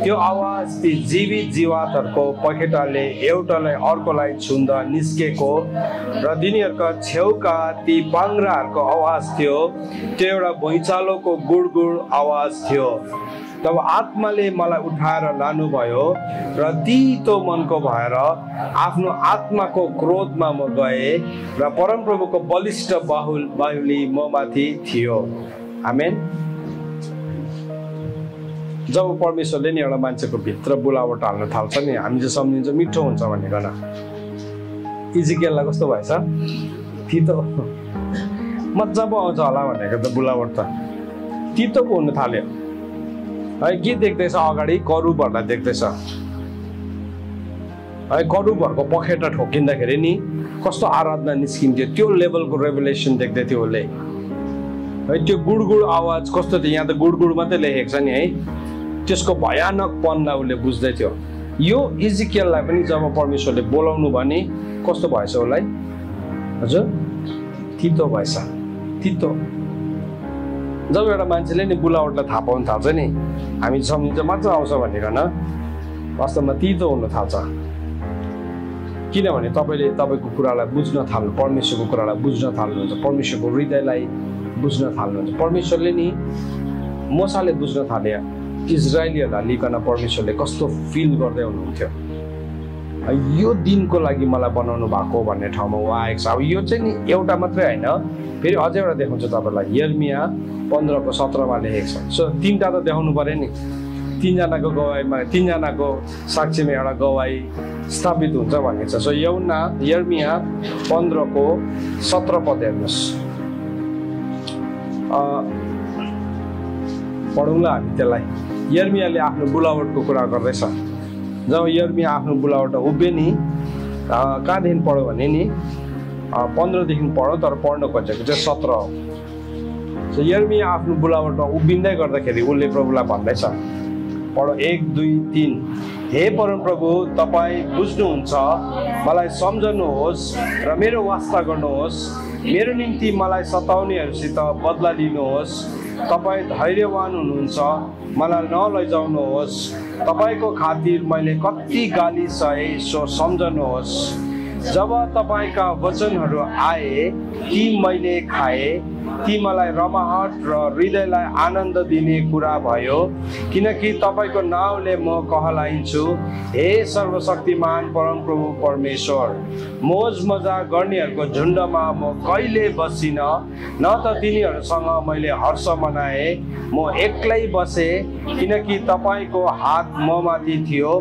त्यो आवाज ती जीवित जीवातहरूको पखेटाले एउटालाई अर्कोलाई छुन्दा निस्केको र तिनीहरूका छेउका ती पाङ्ग्राहरूको आवाज थियो। त्यो एउटा भुइँचालोको गुडगुड आवाज थियो। तब आत्माले मलाई उठाएर लानुभयो र तीतो मनको भएर आफ्नो आत्माको क्रोधमा म गएँ र परमप्रभुको बलिष्ठ बाहुली म माथि थियो। आमेन। जब परमेश्वरले नि एउटा मान्छेको भित्र बुलावट हाल्न थाल्छ नि, हामी चाहिँ सम्झिन्छ मिठो हुन्छ भनेर न। इजिकेललाई कस्तो भएछ? तितो मजा पो आउँछ होला भनेको त बुलावट त तितो पो हुन थाल्यो है। के देख्दैछ अगाडि? करुबहरूलाई देख्दैछ है। करुबहरूको पखेटा ठोकिँदाखेरि नि कस्तो आराधना निस्किन्थ्यो, त्यो लेभलको रेभुलेसन देख्दै थियो उसले है। त्यो गुडगुड आवाज कस्तो थियो? यहाँ त गुडगुड मात्रै लेखेको छ नि है। त्यसको भयानकपनलाई उसले बुझ्दै थियो। यो इजिकेललाई पनि जब परमेश्वरले बोलाउनु भने कस्तो भएछ उसलाई? हजुर, तितो भएछ। तितो जब एउटा मान्छेले नि बुलावटलाई थाहा पाउनु थाल्छ नि, हामी सम्झिन्छ मजा आउँछ भनिकन, वास्तवमा तितो हुन थाल्छ। किनभने तपाईँले तपाईँको कुरालाई बुझ्न थाल्नु, परमेश्वरको कुरालाई बुझ्न थाल्नुहुन्छ, परमेश्वरको हृदयलाई बुझ्न थाल्नुहुन्छ। परमेश्वरले नि मोसाले बुझ्न थाले इजरायलीहरूलाई लिकन परमेश्वरले कस्तो फिल गर्दै हुनुहुन्थ्यो। यो दिनको लागि मलाई बनाउनु भएको भन्ने ठाउँमा ऊ आएको छ। अब यो चाहिँ नि एउटा मात्रै होइन, फेरि अझै एउटा देखाउँछु तपाईँलाई। यर्मिया 15 को 17 लेखेको छ। सो 3टा त देखाउनु पर्यो नि। 3जनाको गवाईमा, 3जनाको साक्षीमा एउटा गवाई स्थापित हुन्छ भन्ने छ। सो यर्मिया 15 को 17 पद हेर्नुहोस्। पढौँला हामी त्यसलाई। यर्मियाले आफ्नो बुलावटको कुरा गर्दैछ। जब यर्मिया आफ्नो बुलावट उभिए नि, कहाँदेखि पढ्यो भने नि 15 देखि पढ्यो, तर पढ्न खोजेको चाहिँ 17 हो। यर्मिया आफ्नो बुलावटमा उभिँदै गर्दाखेरि उसले प्रभुलाई भन्दैछ, पढो 1 2 3। हे परमप्रभु, तपाईँ बुझ्नुहुन्छ, मलाई सम्झनुहोस् र मेरो वास्ता गर्नुहोस्। मेरो निम्ति मलाई सताउनेहरूसित बदला लिनुहोस्। तपाईँ धैर्यवान हुनुहुन्छ, मलाई नलैजाउनुहोस्। तपाईँको खातिर मैले कति गाली सहे सो सम्झनुहोस्। जब तपाईँका वचनहरू आए ती मैले खाए, ती मलाई रमाहट र हृदयलाई आनन्द दिने कुरा भयो, किनकि तपाईँको नाउँले म कहलाइन्छु। हे सर्वशक्तिमान परमप्रभु परमेश्वर, मोज मजा गर्नेहरूको झुन्डमा म कहिले बसिन, न त तिनीहरूसँग मैले हर्ष मनाएँ। म एक्लै बसेँ, किनकि तपाईँको हात म माथि थियो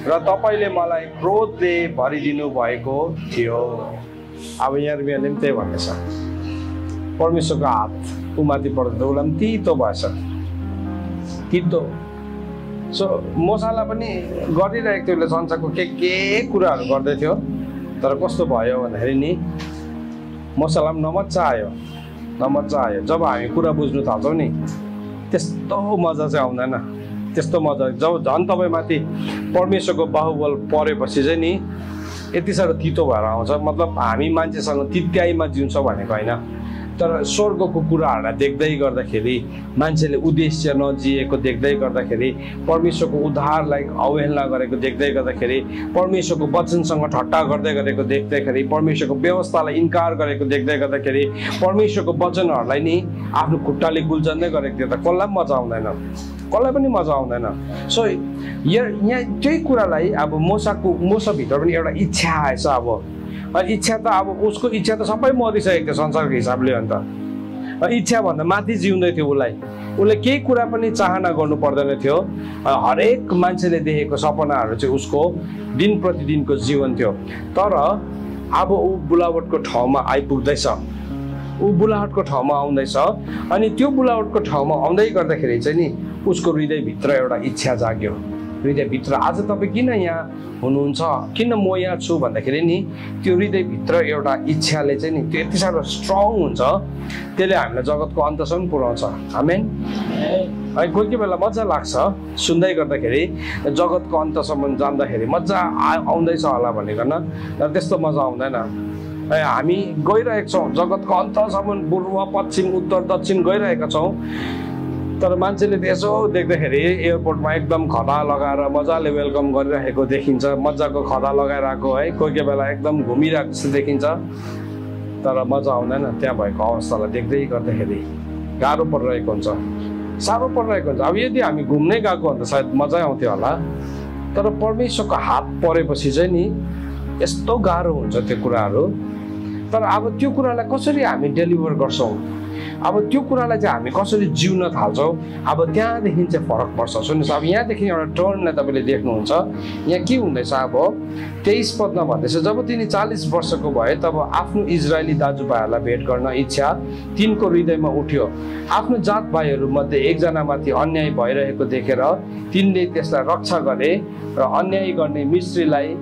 र तपाईँले मलाई क्रोधले भरिदिनु भएको थियो। अब यर्मियाले पनि त्यही भन्दैछ, परमेश्वरको हात उमाथि पर्दा उसलाई पनि तितो भएछ, तितो। सो मोसालाई पनि गरिरहेको थियो, उसले संसारको के कुराहरू गर्दै थियो, तर कस्तो भयो भन्दाखेरि नि मोसालाई पनि नमजा आयो। जब हामी कुरा बुझ्नु थाल्छौँ नि, त्यस्तो मजा चाहिँ आउँदैन। त्यस्तो मजा जब झन् तपाईँमाथि परमेश्वरको बाहुबल परेपछि चाहिँ नि यति साह्रो तितो भएर आउँछ। मतलब हामी मान्छेसँग तित्याइमा जिउँछ भनेको होइन, तर स्वर्गको कुराहरूलाई देख्दै गर्दाखेरि, मान्छेले उद्देश्य नजिएको देख्दै गर्दाखेरि, परमेश्वरको उद्धारलाई अवहेलना गरेको देख्दै गर्दाखेरि, परमेश्वरको वचनसँग ठट्टा गर्दै गरेको देख्दाखेरि, परमेश्वरको व्यवस्थालाई इन्कार गरेको देख्दै गर्दाखेरि, परमेश्वरको वचनहरूलाई नि आफ्नो खुट्टाले गुल्झन्दै गरेको देख्दा कसलाई पनि मजा आउँदैन, कसलाई पनि मजा आउँदैन। सो यहाँ त्यही कुरालाई अब मोसाभित्र पनि एउटा इच्छा आएछ। अब इच्छा त अब उसको इच्छा त सबै मरिसकेको थियो संसारको हिसाबले। अन्त इच्छा भन्दा माथि जिउँदै थियो उसले केही कुरा पनि चाहना गर्नु पर्दैन थियो। हरेक मान्छेले देखेको सपनाहरू चाहिँ उसको दिन प्रतिदिनको जीवन थियो। तर अब ऊ बुलावटको ठाउँमा आइपुग्दैछ। ऊ बुलाहटको ठाउँमा आउँदैछ अनि त्यो बुलाहटको ठाउँमा आउँदै गर्दाखेरि चाहिँ नि उसको हृदयभित्र एउटा इच्छा जाग्यो हृदयभित्र आज तपाईँ किन यहाँ हुनुहुन्छ किन म यहाँ छु भन्दाखेरि नि त्यो हृदयभित्र एउटा इच्छाले चाहिँ नि त्यो यति साह्रो स्ट्रङ हुन्छ त्यसले हामीलाई जगतको अन्तसम्म पुर्याउँछ आमेन है कोही बेला मजा लाग्छ सुन्दै गर्दाखेरि जगतको अन्तसम्म जाँदाखेरि मजा आउँदैछ होला भनिकन तर त्यस्तो मजा आउँदैन हामी गइरहेका छौँ जगतको अन्तसम्म पूर्व पश्चिम उत्तर दक्षिण गइरहेका छौँ तर मान्छेले यसो देख्दाखेरि एयरपोर्टमा एकदम खदा लगाएर मजाले वेलकम गरिरहेको देखिन्छ मजाको खदा लगाएर आएको है कोही बेला एकदम घुमिरहेको जस्तो देखिन्छ तर मजा आउँदैन त्यहाँ भएको अवस्थालाई देख्दै गर्दाखेरि गाह्रो परिरहेको हुन्छ साह्रो परिरहेको हुन्छ अब यदि हामी घुम्नै गएको भने त सायद मजै आउँथ्यो होला तर परमेश्वरको हात परेपछि चाहिँ नि यस्तो गाह्रो हुन्छ त्यो कुराहरू तर अब त्यो कुरालाई कसरी हामी डेलिभर गर्छौँ अब त्यो कुरालाई चाहिँ हामी कसरी जिउन थाल्छौँ अब त्यहाँदेखि चाहिँ फरक पर्छ सुन्नुहोस् अब यहाँदेखि एउटा टर्नलाई तपाईँले देख्नुहुन्छ यहाँ के हुँदैछ अब 23 पदमा भन्दैछ जब तिनी 40 वर्षको भए तब आफ्नो इजरायली दाजुभाइहरूलाई भेट गर्न इच्छा तिनको हृदयमा उठ्यो आफ्नो जात भाइहरू मध्ये एकजनामाथि अन्याय भइरहेको देखेर तिनले त्यसलाई रक्षा गरे र अन्याय गर्ने मिस्रीलाई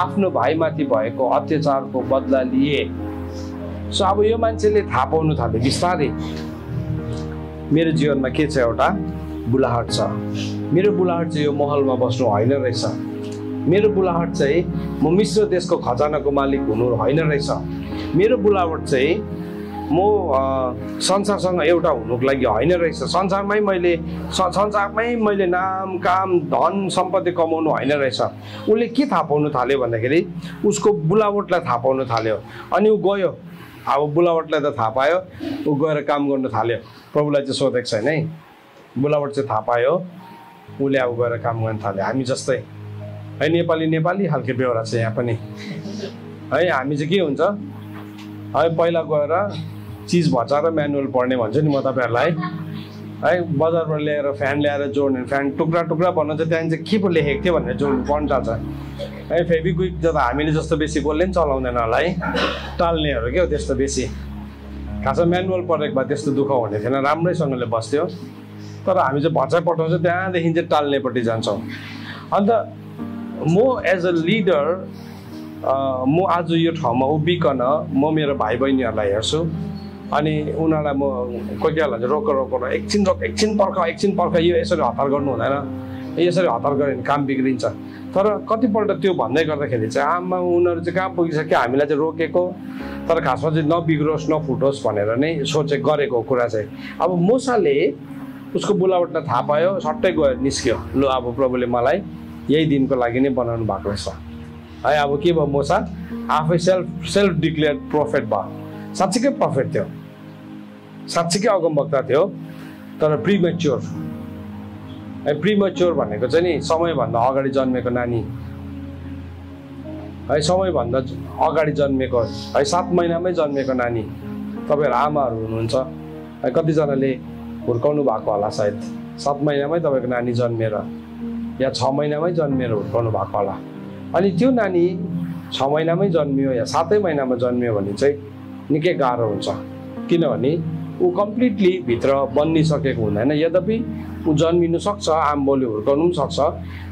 आफ्नो भाइमाथि भएको अत्याचारको बदला लिए सो अब यो मान्छेले थाहा पाउनु थाल्यो बिस्तारै मेरो जीवनमा के छ एउटा बुलाहट छ मेरो बुलाहट चाहिँ यो महलमा बस्नु होइन रहेछ मेरो बुलाहट चाहिँ म मिश्र देशको खजानाको मालिक हुनु होइन रहेछ मेरो बुलाहट चाहिँ म संसारसँग एउटा हुनुको लागि होइन रहेछ संसारमै मैले नाम काम धन सम्पत्ति कमाउनु होइन रहेछ उसले के थाहा पाउनु थाल्यो भन्दाखेरि उसको बुलावटलाई थाहा पाउनु थाल्यो अनि ऊ गयो अब बुलावटलाई त थाहा पायो ऊ गएर काम गर्न थाल्यो प्रभुलाई चाहिँ सोधेको छैन है बुलावट चाहिँ थाहा पायो उसले अब गएर काम गर्न थाल्यो हामी जस्तै है नेपाली खालको बेहोरा छ यहाँ पनि है हामी चाहिँ के हुन्छ है पहिला गएर चिज भचाएर म्यानुअल पढ्ने भन्छु नि म तपाईँहरूलाई है बजारबाट ल्याएर फ्यान ल्याएर जोड्ने फ्यान टुक्रा टुक्रा बन्न चाहिँ त्यहाँदेखि चाहिँ के पो लेखेको थियो भनेर जोड्नु पढ्नु चाहन्छ है फेभिक्विक त हामीले जस्तो बेसी कसले पनि चलाउँदैन होला है टाल्नेहरू क्या त्यस्तो बेसी खासमा म्यानुअल पढेको भए त्यस्तो दुःख हुने थिएन राम्रैसँगले बस्थ्यो तर हामी चाहिँ भचाइ पठाउँछौँ त्यहाँदेखि चाहिँ टाल्नेपट्टि जान्छौँ अन्त म एज अ लिडर म आज यो ठाउँमा उभिकन म मेरो भाइ बहिनीहरूलाई हेर्छु अनि उनीहरूलाई म कोही बेला रोक एकछिन पर्ख यो यसरी हतार गर्नु हुँदैन यसरी हतार गऱ्यो भने काम बिग्रिन्छ तर कतिपल्ट त्यो भन्दै गर्दाखेरि चाहिँ आमा उनीहरू चाहिँ कहाँ पुगिसक्यो हामीलाई चाहिँ रोकेको तर खासमा चाहिँ नबिग्रोस् नफुटोस् भनेर नै सोचे गरेको कुरा चाहिँ अब मोसाले उसको बुलावटलाई थाहा पायो सट्टै गएर निस्क्यो लु अब प्रभुले मलाई यही दिनको लागि नै बनाउनु भएको रहेछ है अब के भयो मोसा आफै सेल्फ डिक्लेयर प्रोफेट भयो साँच्चीकै प्रोफेट थियो साँच्चीकै अगमवक्ता थियो तर प्रिमेच्योर है प्रिमेच्योर भनेको चाहिँ नि समयभन्दा अगाडि जन्मेको नानी है समयभन्दा अगाडि जन्मेको है 7 महिनामै जन्मेको नानी तपाईँहरू आमाहरू हुनुहुन्छ है कतिजनाले हुर्काउनु भएको होला सायद 7 महिनामै तपाईँको नानी जन्मेर या 6 महिनामै जन्मेर हुर्काउनु भएको होला अनि त्यो नानी 6 महिनामै जन्मियो या 7 महिनामा जन्मियो भने चाहिँ निकै गाह्रो हुन्छ किनभने ऊ कम्प्लिटली भित्र बन्निसकेको हुँदैन यद्यपि ऊ जन्मिनु सक्छ आम बोली हुर्काउनु पनि सक्छ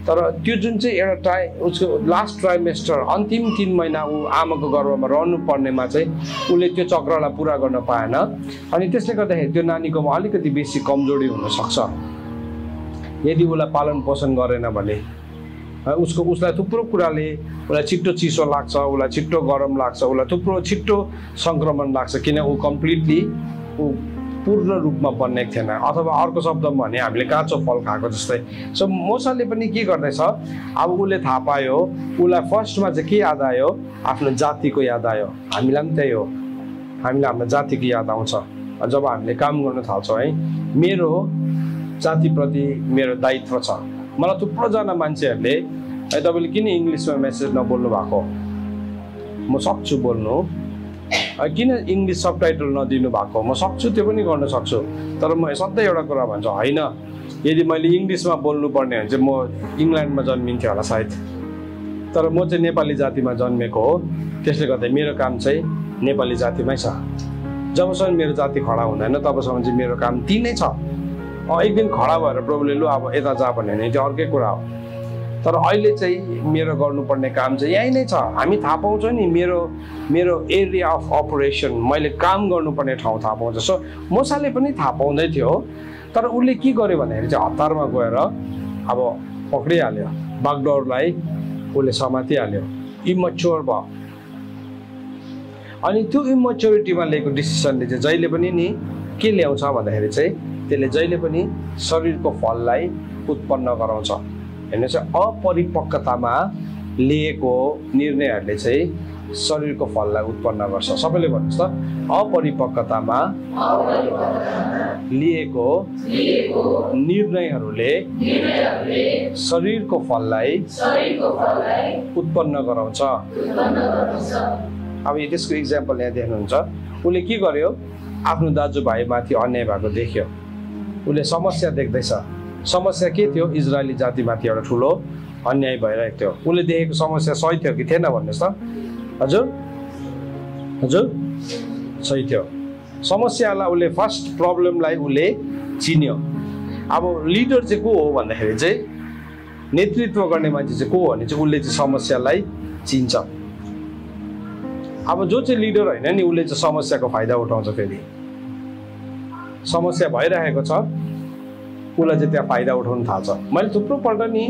तर त्यो जुन चाहिँ एउटा उसको लास्ट ट्राइमेस्टर अन्तिम 3 महिना ऊ आमाको गर्भमा रहनु पर्नेमा चाहिँ उसले त्यो चक्रलाई पुरा गर्न पाएन अनि त्यसले गर्दाखेरि त्यो नानीकोमा अलिकति बेसी कमजोरी हुनसक्छ यदि उसलाई पालन पोषण गरेन भने उसलाई थुप्रो कुराले उसलाई छिट्टो चिसो लाग्छ उसलाई छिट्टो गरम लाग्छ उसलाई थुप्रो छिट्टो सङ्क्रमण लाग्छ किन ऊ कम्प्लिटली ऊ पूर्ण रूपमा बन्नेको थिएन अथवा अर्को शब्दमा भने हामीले काँचो फल खाएको जस्तै सो मोसाले पनि के गर्दैछ अब उसले थाहा पायो उसलाई फर्स्टमा चाहिँ के याद आयो आफ्नो जातिको याद आयो हामीलाई पनि त्यही हो हामीलाई हाम्रो जातिको याद आउँछ जब हामीले काम गर्न थाल्छौँ है मेरो जातिप्रति मेरो दायित्व छ मलाई थुप्रोजना मान्छेहरूले है तपाईँले किन इङ्ग्लिसमा मेसेज नबोल्नु भएको म सक्छु बोल्नु किन इङ्ग्लिस सबटाइटल नदिनु भएको म सक्छु त्यो पनि गर्न सक्छु तर म सधैँ एउटा कुरा भन्छु होइन यदि मैले इङ्ग्लिसमा बोल्नु पर्ने भने चाहिँ म इङ्ल्यान्डमा जन्मिन्थेँ होला सायद तर म चाहिँ नेपाली जातिमा जन्मेको हो त्यसले गर्दा मेरो काम चाहिँ नेपाली जातिमै छ जबसम्म मेरो जाति खडा हुँदैन तबसम्म चाहिँ मेरो काम ती नै छ। एक दिन खडा भएर प्रभुले लु अब यता जा भन्यो भने त्यो अर्कै कुरा हो। तर अहिले चाहिँ मेरो गर्नुपर्ने काम चाहिँ यही नै छ। हामी थाहा पाउँछौँ नि मेरो एरिया अफ अपरेसन, मैले काम गर्नुपर्ने ठाउँ थाहा पाउँछ। सो मोसाले पनि थाहा पाउँदै थियो, तर उसले के गर्यो भन्दाखेरि चाहिँ हतारमा गएर अब पक्रिहाल्यो, बागडोरलाई उसले समातिहाल्यो, इमच्योर भयो। अनि त्यो इमच्योरिटीमा लिएको डिसिसनले चाहिँ जहिले पनि नि के ल्याउँछ भन्दाखेरि चाहिँ त्यसले जहिले पनि शरीरको फललाई उत्पन्न गराउँछ। हेर्नु चाहिँ अपरिपक्वतामा लिएको निर्णयहरूले चाहिँ शरीरको फललाई उत्पन्न गर्छ। सबैले भन्नुहोस् त, अपरिपक्वतामा लिएको निर्णयहरूले शरीरको फललाई उत्पन्न गराउँछ। अब त्यसको इक्जाम्पल यहाँ देख्नुहुन्छ। उसले के गर्यो, आफ्नो दाजुभाइमाथि अन्याय भएको देख्यो, उसले समस्या देख्दैछ। समस्या के थियो, इजरायली जातिमाथि एउटा ठुलो अन्याय भइरहेको थियो। उसले देखेको समस्या सही थियो कि थिएन भन्नुहोस् त? हजुर हजुर सही थियो। समस्यालाई उसले फर्स्ट प्रब्लमलाई उसले चिन्यो। अब लिडर चाहिँ को हो भन्दाखेरि चाहिँ नेतृत्व गर्ने मान्छे चाहिँ को हो भने चाहिँ उसले चाहिँ समस्यालाई चिन्छ। अब जो चाहिँ लिडर होइन नि उसले चाहिँ समस्याको फाइदा उठाउँछ। फेरि समस्या भइरहेको छ, उसलाई चाहिँ त्यहाँ फाइदा उठाउनु थाल्छ। मैले थुप्रोपल्ट नि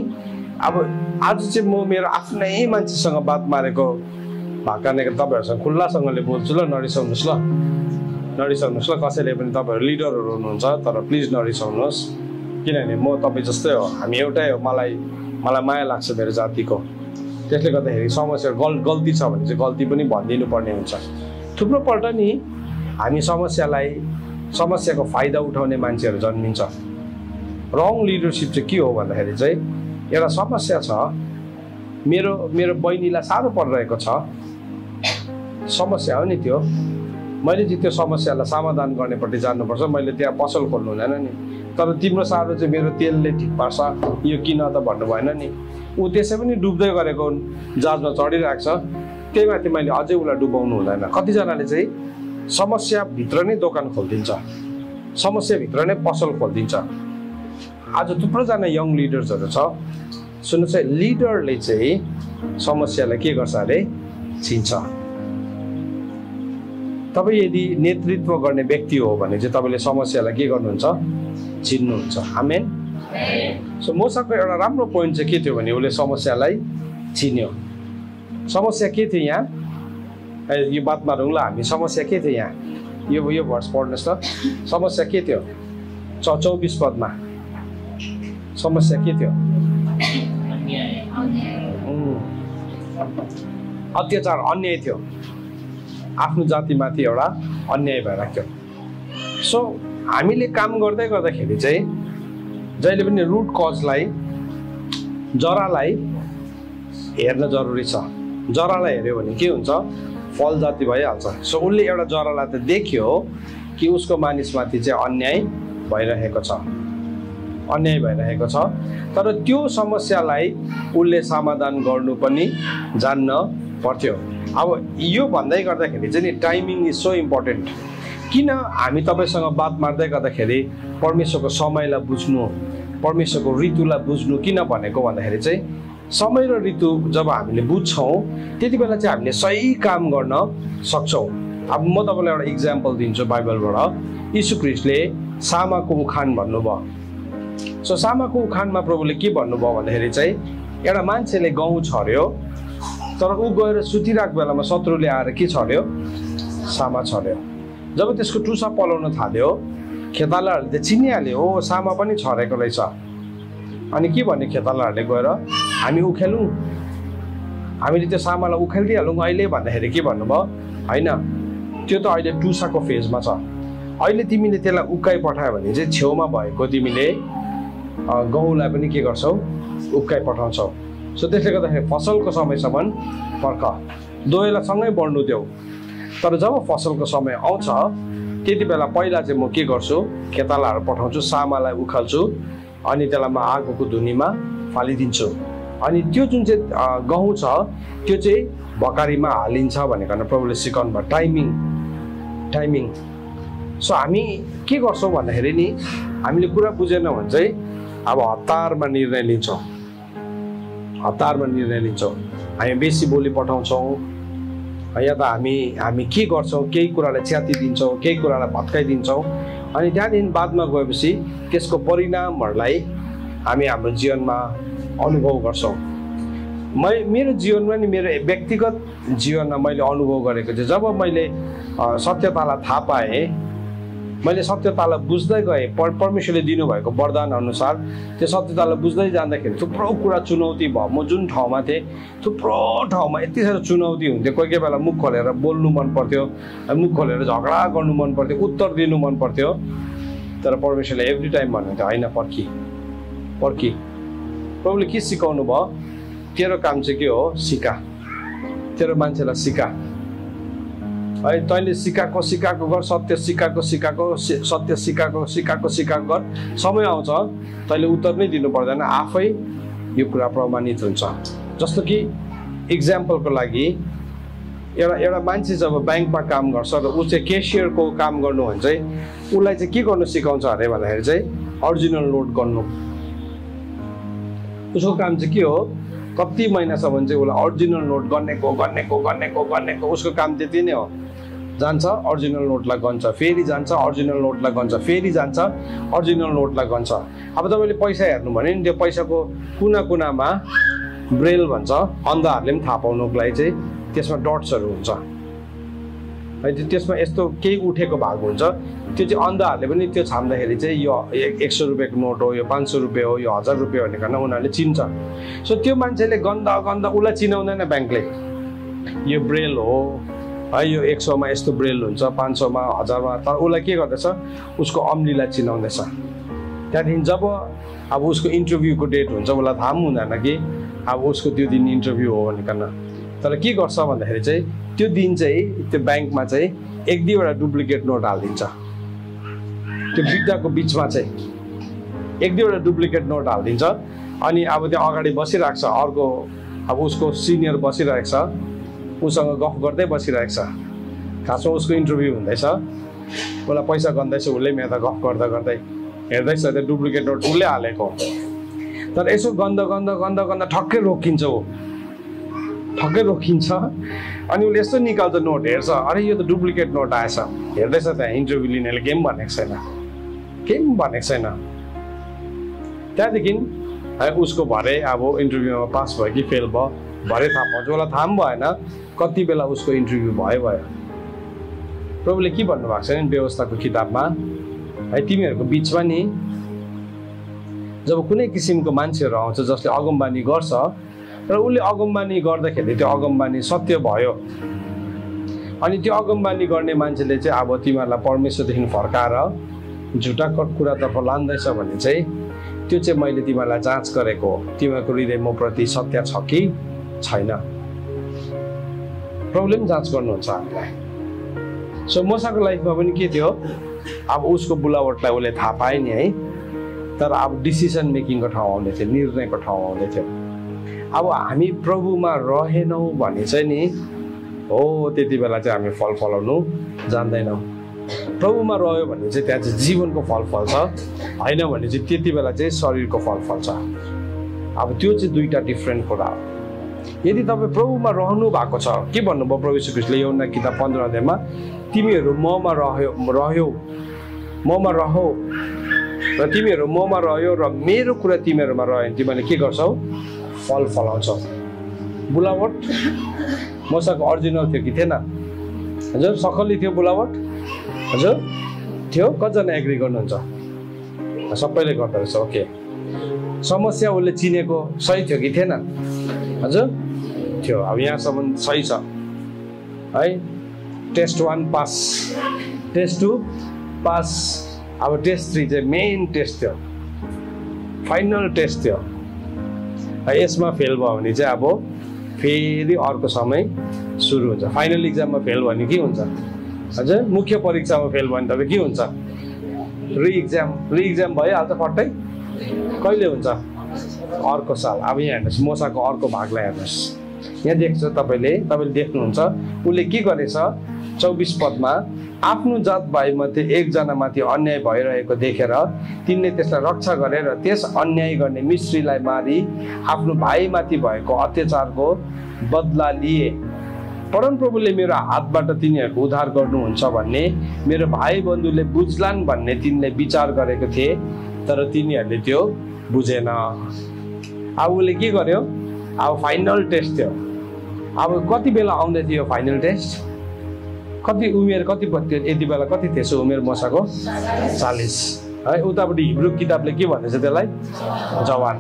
अब आज चाहिँ म मेरो आफ्नै मान्छेसँग बात मारेको भएको कारणले तपाईँहरूसँग खुल्लासँगले बोल्छु ल, नरिसाउनुहोस् ल, नरिसाउनुहोस् ल। कसैले पनि तपाईँहरू लिडरहरू हुनुहुन्छ तर प्लिज नरिसाउनुहोस्, किनभने म तपाईँ जस्तै हो, हामी एउटै हो। मलाई माया लाग्छ मेरो जातिको, त्यसले गर्दाखेरि समस्या गल्ती छ भने चाहिँ गल्ती पनि भनिदिनु पर्ने हुन्छ। थुप्रोपल्ट नि हामी समस्याको फाइदा उठाउने मान्छेहरू जन्मिन्छ। रङ लिडरसिप चाहिँ के हो भन्दाखेरि चाहिँ एउटा समस्या छ, मेरो बहिनीलाई साह्रो परिरहेको छ, समस्या हो नि त्यो। मैले चाहिँ त्यो समस्यालाई समाधान गर्नेपट्टि जानुपर्छ, मैले त्यहाँ पसल खोल्नु हुँदैन नि। तर तिम्रो साह्रो चाहिँ मेरो तेलले ठिक पार्छ यो किन त भन्नु भएन नि। ऊ त्यसै पनि डुब्दै गरेको जहाजमा चढिरहेको छ, त्यही माथि मैले अझै उसलाई डुबाउनु हुँदैन। कतिजनाले चाहिँ समस्याभित्र नै दोकान खोलिदिन्छ, समस्याभित्र नै पसल खोलिदिन्छ। आज थुप्रोजना यङ लिडर्सहरू छ। सुन्नुहोस् है, लिडरले चाहिँ समस्यालाई के गर्छ अरे, चिन्छ। तपाईँ यदि नेतृत्व गर्ने व्यक्ति हो भने चाहिँ तपाईँले समस्यालाई के गर्नुहुन्छ, चिन्नुहुन्छ। आमेन। सो मोसाको एउटा राम्रो पोइन्ट चाहिँ के थियो भने उसले समस्यालाई चिन्यो। समस्या के थियो यहाँ, यो बात मारौँ ल हामी। समस्या के थियो यहाँ, यो भर्स पढ्नुहोस् त। समस्या के थियो 24 पदमा? समस्या के थियो? अत्याचार, अन्याय थियो। आफ्नो जातिमाथि एउटा अन्याय भइरहेको थियो। सो हामीले काम गर्दै गर्दाखेरि चाहिँ जहिले पनि रुट कजलाई, जरालाई हेर्न जरुरी छ। जरालाई हेऱ्यो भने के हुन्छ, फल जाति भइहाल्छ। सो उसले एउटा जरालाई त देख्यो कि उसको मानिसमाथि चाहिँ अन्याय भइरहेको छ, अन्याय भइरहेको छ। तर त्यो समस्यालाई उसले समाधान गर्नु पनि जान्न पर्थ्यो। अब यो भन्दै गर्दाखेरि चाहिँ नि टाइमिङ इज सो इम्पोर्टेन्ट। किन हामी तपाईँसँग बात मार्दै गर्दाखेरि परमेश्वरको समयलाई बुझ्नु, परमेश्वरको ऋतुलाई बुझ्नु किन भनेको भन्दाखेरि चाहिँ समय र ऋतु जब हामीले बुझ्छौँ त्यति बेला चाहिँ हामीले सही काम गर्न सक्छौँ। अब म तपाईँलाई एउटा इक्जाम्पल दिन्छु बाइबलबाट। यीशु ख्रीष्टले सामाको उखान भन्नुभयो। सो सामाको उखानमा प्रभुले के भन्नुभयो भन्दाखेरि चाहिँ एउटा मान्छेले गहुँ छर्यो, तर ऊ गएर सुतिरहेको बेलामा शत्रुले आएर के छर्यो, सामा छर्यो। जब त्यसको टुसा पलाउन थाल्यो खेतालाहरूले चाहिँ चिनिहाल्यो, हो सामा पनि छरेको रहेछ। अनि के भन्यो खेतालाहरूले गएर, हामी उखेलौँ, हामीले त्यो सामालाई उखेलिदिइहालौँ अहिले भन्दाखेरि के भन्नुभयो, होइन त्यो त अहिले टुसाको फेजमा छ, अहिले तिमीले त्यसलाई उक्काइ पठायो भने चाहिँ छेउमा भएको तिमीले गहुँलाई पनि के गर्छौ, उक्काइ पठाउँछौ। सो त्यसले गर्दाखेरि फसलको समयसम्म पर्ख, दोहोलाई सँगै बढ्नु देऊ। तर जब फसलको समय आउँछ त्यति बेला पहिला चाहिँ म के गर्छु, खेतालाहरू पठाउँछु, सामालाई उखाल्छु, अनि त्यसलाई म आगोको धुनीमा फालिदिन्छु। अनि त्यो जुन चाहिँ गहुँ छ त्यो चाहिँ भकारीमा हालिन्छ भनेर प्रभुले सिकाउनु भयो। टाइमिङ सो हामी के गर्छौँ भन्दाखेरि नि हामीले कुरा बुझेन भने चाहिँ अब हतारमा निर्णय लिन्छौँ हामी बेसी बोली पठाउँछौँ या त हामी के गर्छौँ केही कुरालाई च्याति दिन्छौँ केही कुरालाई भत्काइदिन्छौँ अनि त्यहाँदेखि बादमा गएपछि त्यसको परिणामहरूलाई हामी हाम्रो जीवनमा अनुभव गर्छौँ मेरो जीवनमा नि मेरो व्यक्तिगत जीवनमा मैले अनुभव गरेको चाहिँ जब मैले सत्यतालाई थाहा पाएँ मैले सत्यतालाई बुझ्दै गएँ परमेश्वरले दिनुभएको वरदान अनुसार त्यो सत्यतालाई बुझ्दै जाँदाखेरि थुप्रो कुरा चुनौती भयो म जुन ठाउँमा थिएँ थुप्रो ठाउँमा यति साह्रो चुनौती हुन्थ्यो कोही बेला मुख खोलेर बोल्नु मन पर्थ्यो मुख खोलेर झगडा गर्नु मन पर्थ्यो उत्तर दिनु मन पर्थ्यो तर परमेश्वरले एभ्री टाइम भन्नुहुन्थ्यो होइन पर्खी प्रभुले के सिकाउनु भयो तेरो काम चाहिँ के हो सिका तेरो मान्छेलाई सिका है तैँले सिकाएको गर सत्य सिकाएको सत्य सिकाएको गर समय आउँछ तैँले उत्तर नै दिनु पर्दैन आफै यो कुरा प्रमाणित हुन्छ जस्तो कि इक्जाम्पलको लागि एउटा मान्छे जब ब्याङ्कमा काम गर्छ र ऊ चाहिँ क्यासियरको काम गर्नु भने चाहिँ उसलाई चाहिँ के गर्नु सिकाउँछ अरे भन्दाखेरि चाहिँ ओरिजिनल नोट गर्नु उसको काम चाहिँ के हो कति महिनासम्म चाहिँ उसलाई ओरिजिनल नोट गर्नेको उसको काम त्यति नै हो जान्छ ओरिजिनल नोटलाई गन्छ फेरि जान्छ ओरिजिनल नोटलाई गन्छ फेरि जान्छ ओरिजिनल नोटलाई गन्छ अब तपाईँले पैसा हेर्नु भने नि त्यो पैसाको कुनामा ब्रेल भन्छ अन्धाहरूले पनि थाहा पाउनुको लागि चाहिँ त्यसमा डट्सहरू हुन्छ है त्यसमा यस्तो केही उठेको भाग हुन्छ त्यो चाहिँ अन्धाहरूले पनि त्यो छाम्दाखेरि चाहिँ यो 100 रुपियाँको नोट हो यो 500 रुपियाँ हो यो 1000 रुपियाँ भनेर उनीहरूले चिन्छ सो त्यो मान्छेले गन्दा उसलाई चिनाउँदैन ब्याङ्कले यो ब्रेल हो है यो 100 मा यस्तो ब्रेल हुन्छ 500 मा 1000 मा तर उसलाई के गर्दैछ उसको अम्लीलाई चिनाउँदैछ त्यहाँदेखि जब अब उसको इन्टरभ्यूको डेट हुन्छ उसलाई थाहा पनि हुँदैन कि अब उसको त्यो दिन इन्टरभ्यू हो भनेर तर के गर्छ भन्दाखेरि चाहिँ त्यो दिन चाहिँ त्यो ब्याङ्कमा चाहिँ 1-2वटा डुप्लिकेट नोट हालिदिन्छ त्यो बित्दाको बिचमा चाहिँ 1-2वटा डुप्लिकेट नोट हालिदिन्छ अनि अब त्यो अगाडि बसिरहेको छ अर्को अब उसको सिनियर बसिरहेको छ उसँग गफ गर्दै बसिरहेको छ खासमा उसको इन्टरभ्यू हुँदैछ उसलाई पैसा गन्दैछ उसले मेरो त गफ गर्दै हेर्दैछ त्यो डुप्लिकेट नोट उसले हालेको तर यसो गन्दा ठक्कै रोकिन्छ अनि उसले यस्तो निकाल्छ नोट हेर्छ अरे यो त डुप्लिकेट नोट आएछ हेर्दैछ त्यहाँ इन्टरभ्यू लिनेले केही पनि भनेको छैन त्यहाँदेखि उसको भरे अब इन्टरभ्यूमा पास भयो कि फेल भयो भरे थाहा पाउँछ उसलाई थाहा पनि भएन कति बेला उसको इन्टरभ्यू भयो प्रभुले के भन्नुभएको छ नि व्यवस्थाको किताबमा है तिमीहरूको बिचमा नि जब कुनै किसिमको मान्छेहरू आउँछ जसले अगमबानी गर्छ र उसले अगमबानी गर्दाखेरि त्यो अगमबानी सत्य भयो अनि त्यो अगमबानी गर्ने मान्छेले चाहिँ अब तिमीहरूलाई परमेश्वरदेखि फर्काएर झुटा कुरातर्फ लाँदैछ भने चाहिँ त्यो चाहिँ मैले तिमीहरूलाई जाँच गरेको हो तिमीहरूको हृदय म प्रति सत्य छ कि छैन प्रब्लम जाँच गर्नुहुन्छ हामीलाई सो मोसाको लाइफमा पनि के थियो अब उसको बुलावटलाई उसले थाहा पाए नि है तर अब डिसिसन मेकिङको ठाउँ आउँदै थियो निर्णयको ठाउँ आउँदै थियो अब हामी प्रभुमा रहेनौँ भने चाहिँ नि हो त्यति बेला चाहिँ हामी फल फलाउनु जान्दैनौँ प्रभुमा रह्यो भने चाहिँ त्यहाँ चाहिँ जीवनको फल फल्छ होइन भने चाहिँ त्यति बेला चाहिँ शरीरको फल फल्छ अब त्यो चाहिँ दुईटा डिफ्रेन्ट कुरा हो यदि तपाईँ प्रभुमा रहनु भएको छ के भन्नुभयो प्रभु यीशु ख्रीष्टले यूहन्ना किताब 15 अध्यायमा तिमीहरू ममा रह्यो र तिमीहरू ममा रह्यो र मेरो कुरा तिमीहरूमा रह्यो भने तिमीले के गर्छौ फल फलाउँछौ बुलावट मोसाको ओरिजिनल थियो कि थिएन हजुर सकली थियो बुलावट हजुर थियो कतिजना एग्री गर्नुहुन्छ सबैले गर्दो रहेछ ओके समस्या उसले चिनेको सही थियो कि थिएन हजुर थियो अब यहाँसम्म सही छ है टेस्ट 1 पास टेस्ट 2 पास अब टेस्ट 3 चाहिँ मेन टेस्ट थियो फाइनल टेस्ट थियो यसमा फेल भयो भने चाहिँ अब फेरि अर्को समय सुरु हुन्छ फाइनल इक्जाममा फेल भयो भने के हुन्छ हजुर मुख्य परीक्षामा फेल भयो भने तपाईँ के हुन्छ रिइक्जाम भइहाल्छ फट्टै कहिले हुन्छ अर्को साल अब यहाँ हेर्नुहोस् मोसाको अर्को भागलाई हेर्नुहोस् यहाँ देख्छ तपाईँले देख्नुहुन्छ उसले के गरेछ 24 पदमा आफ्नो जात भाइमध्ये एकजना माथि अन्याय भइरहेको देखेर तिनले त्यसलाई रक्षा गरेर त्यस अन्याय गर्ने मिस्रीलाई मारी आफ्नो भाइमाथि भएको अत्याचारको बदला लिए। परमप्रभुले मेरो हातबाट तिनीहरूको उद्धार गर्नुहुन्छ भन्ने मेरो भाइ बन्धुले बुझ्लान् भन्ने तिनले विचार गरेको थिए, तर तिनीहरूले त्यो बुझेन। अब उसले के गर्यो? अब फाइनल टेस्ट थियो। अब कति बेला आउँदै थियो फाइनल टेस्ट? कति उमेर कति थियो यति बेला? कति थिएछ उमेर मसाको? 40 है। उतापट्टि हिब्रू किताबले के भन्दैछ त्यसलाई? जवान।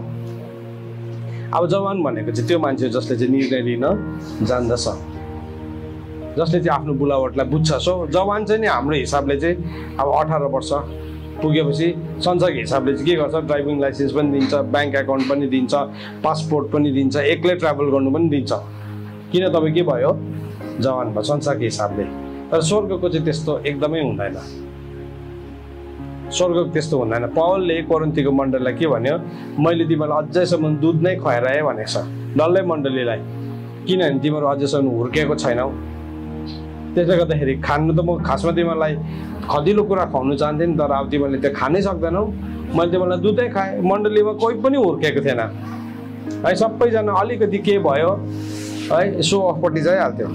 अब जवान भनेको चाहिँ त्यो मान्छे जसले चाहिँ निर्णय लिन जान्दछ, जसले चाहिँ आफ्नो बुलावटलाई बुझ्छ। सो जवान चाहिँ नि हाम्रो हिसाबले चाहिँ अब 18 वर्ष पुगेपछि संसारको हिसाबले चाहिँ के गर्छ? ड्राइभिङ लाइसेन्स पनि दिन्छ, ब्याङ्क एकाउन्ट पनि दिन्छ, पासपोर्ट पनि दिन्छ, एक्लै ट्राभल गर्नु पनि दिन्छ। किन तपाईँ के भयो? जवान भयो संसारको हिसाबले। तर स्वर्गको चाहिँ त्यस्तो एकदमै हुँदैन। स्वर्गको त्यस्तो हुँदैन। पौलले कोरिन्थीको मण्डलीलाई के भन्यो? मैले तिमीलाई अझैसम्म दुध नै खुवाइरहेँ भनेको छ डल्लै मण्डलीलाई, किनभने तिमीहरू अझैसम्म हुर्केको छैनौ। त्यसले गर्दाखेरि खानु त म खासमा तिमीलाई खदिलो कुरा खुवाउनु चाहन्थेँ नि, तर अब तिमीहरूले त्यो खानै सक्दैनौ। मैले तिमीलाई दुधै खाएँ। मण्डलीमा कोही पनि हुर्केको थिएन है। सबैजना अलिकति के भयो है, सो अफपट्टि जाइहाल्थ्यो,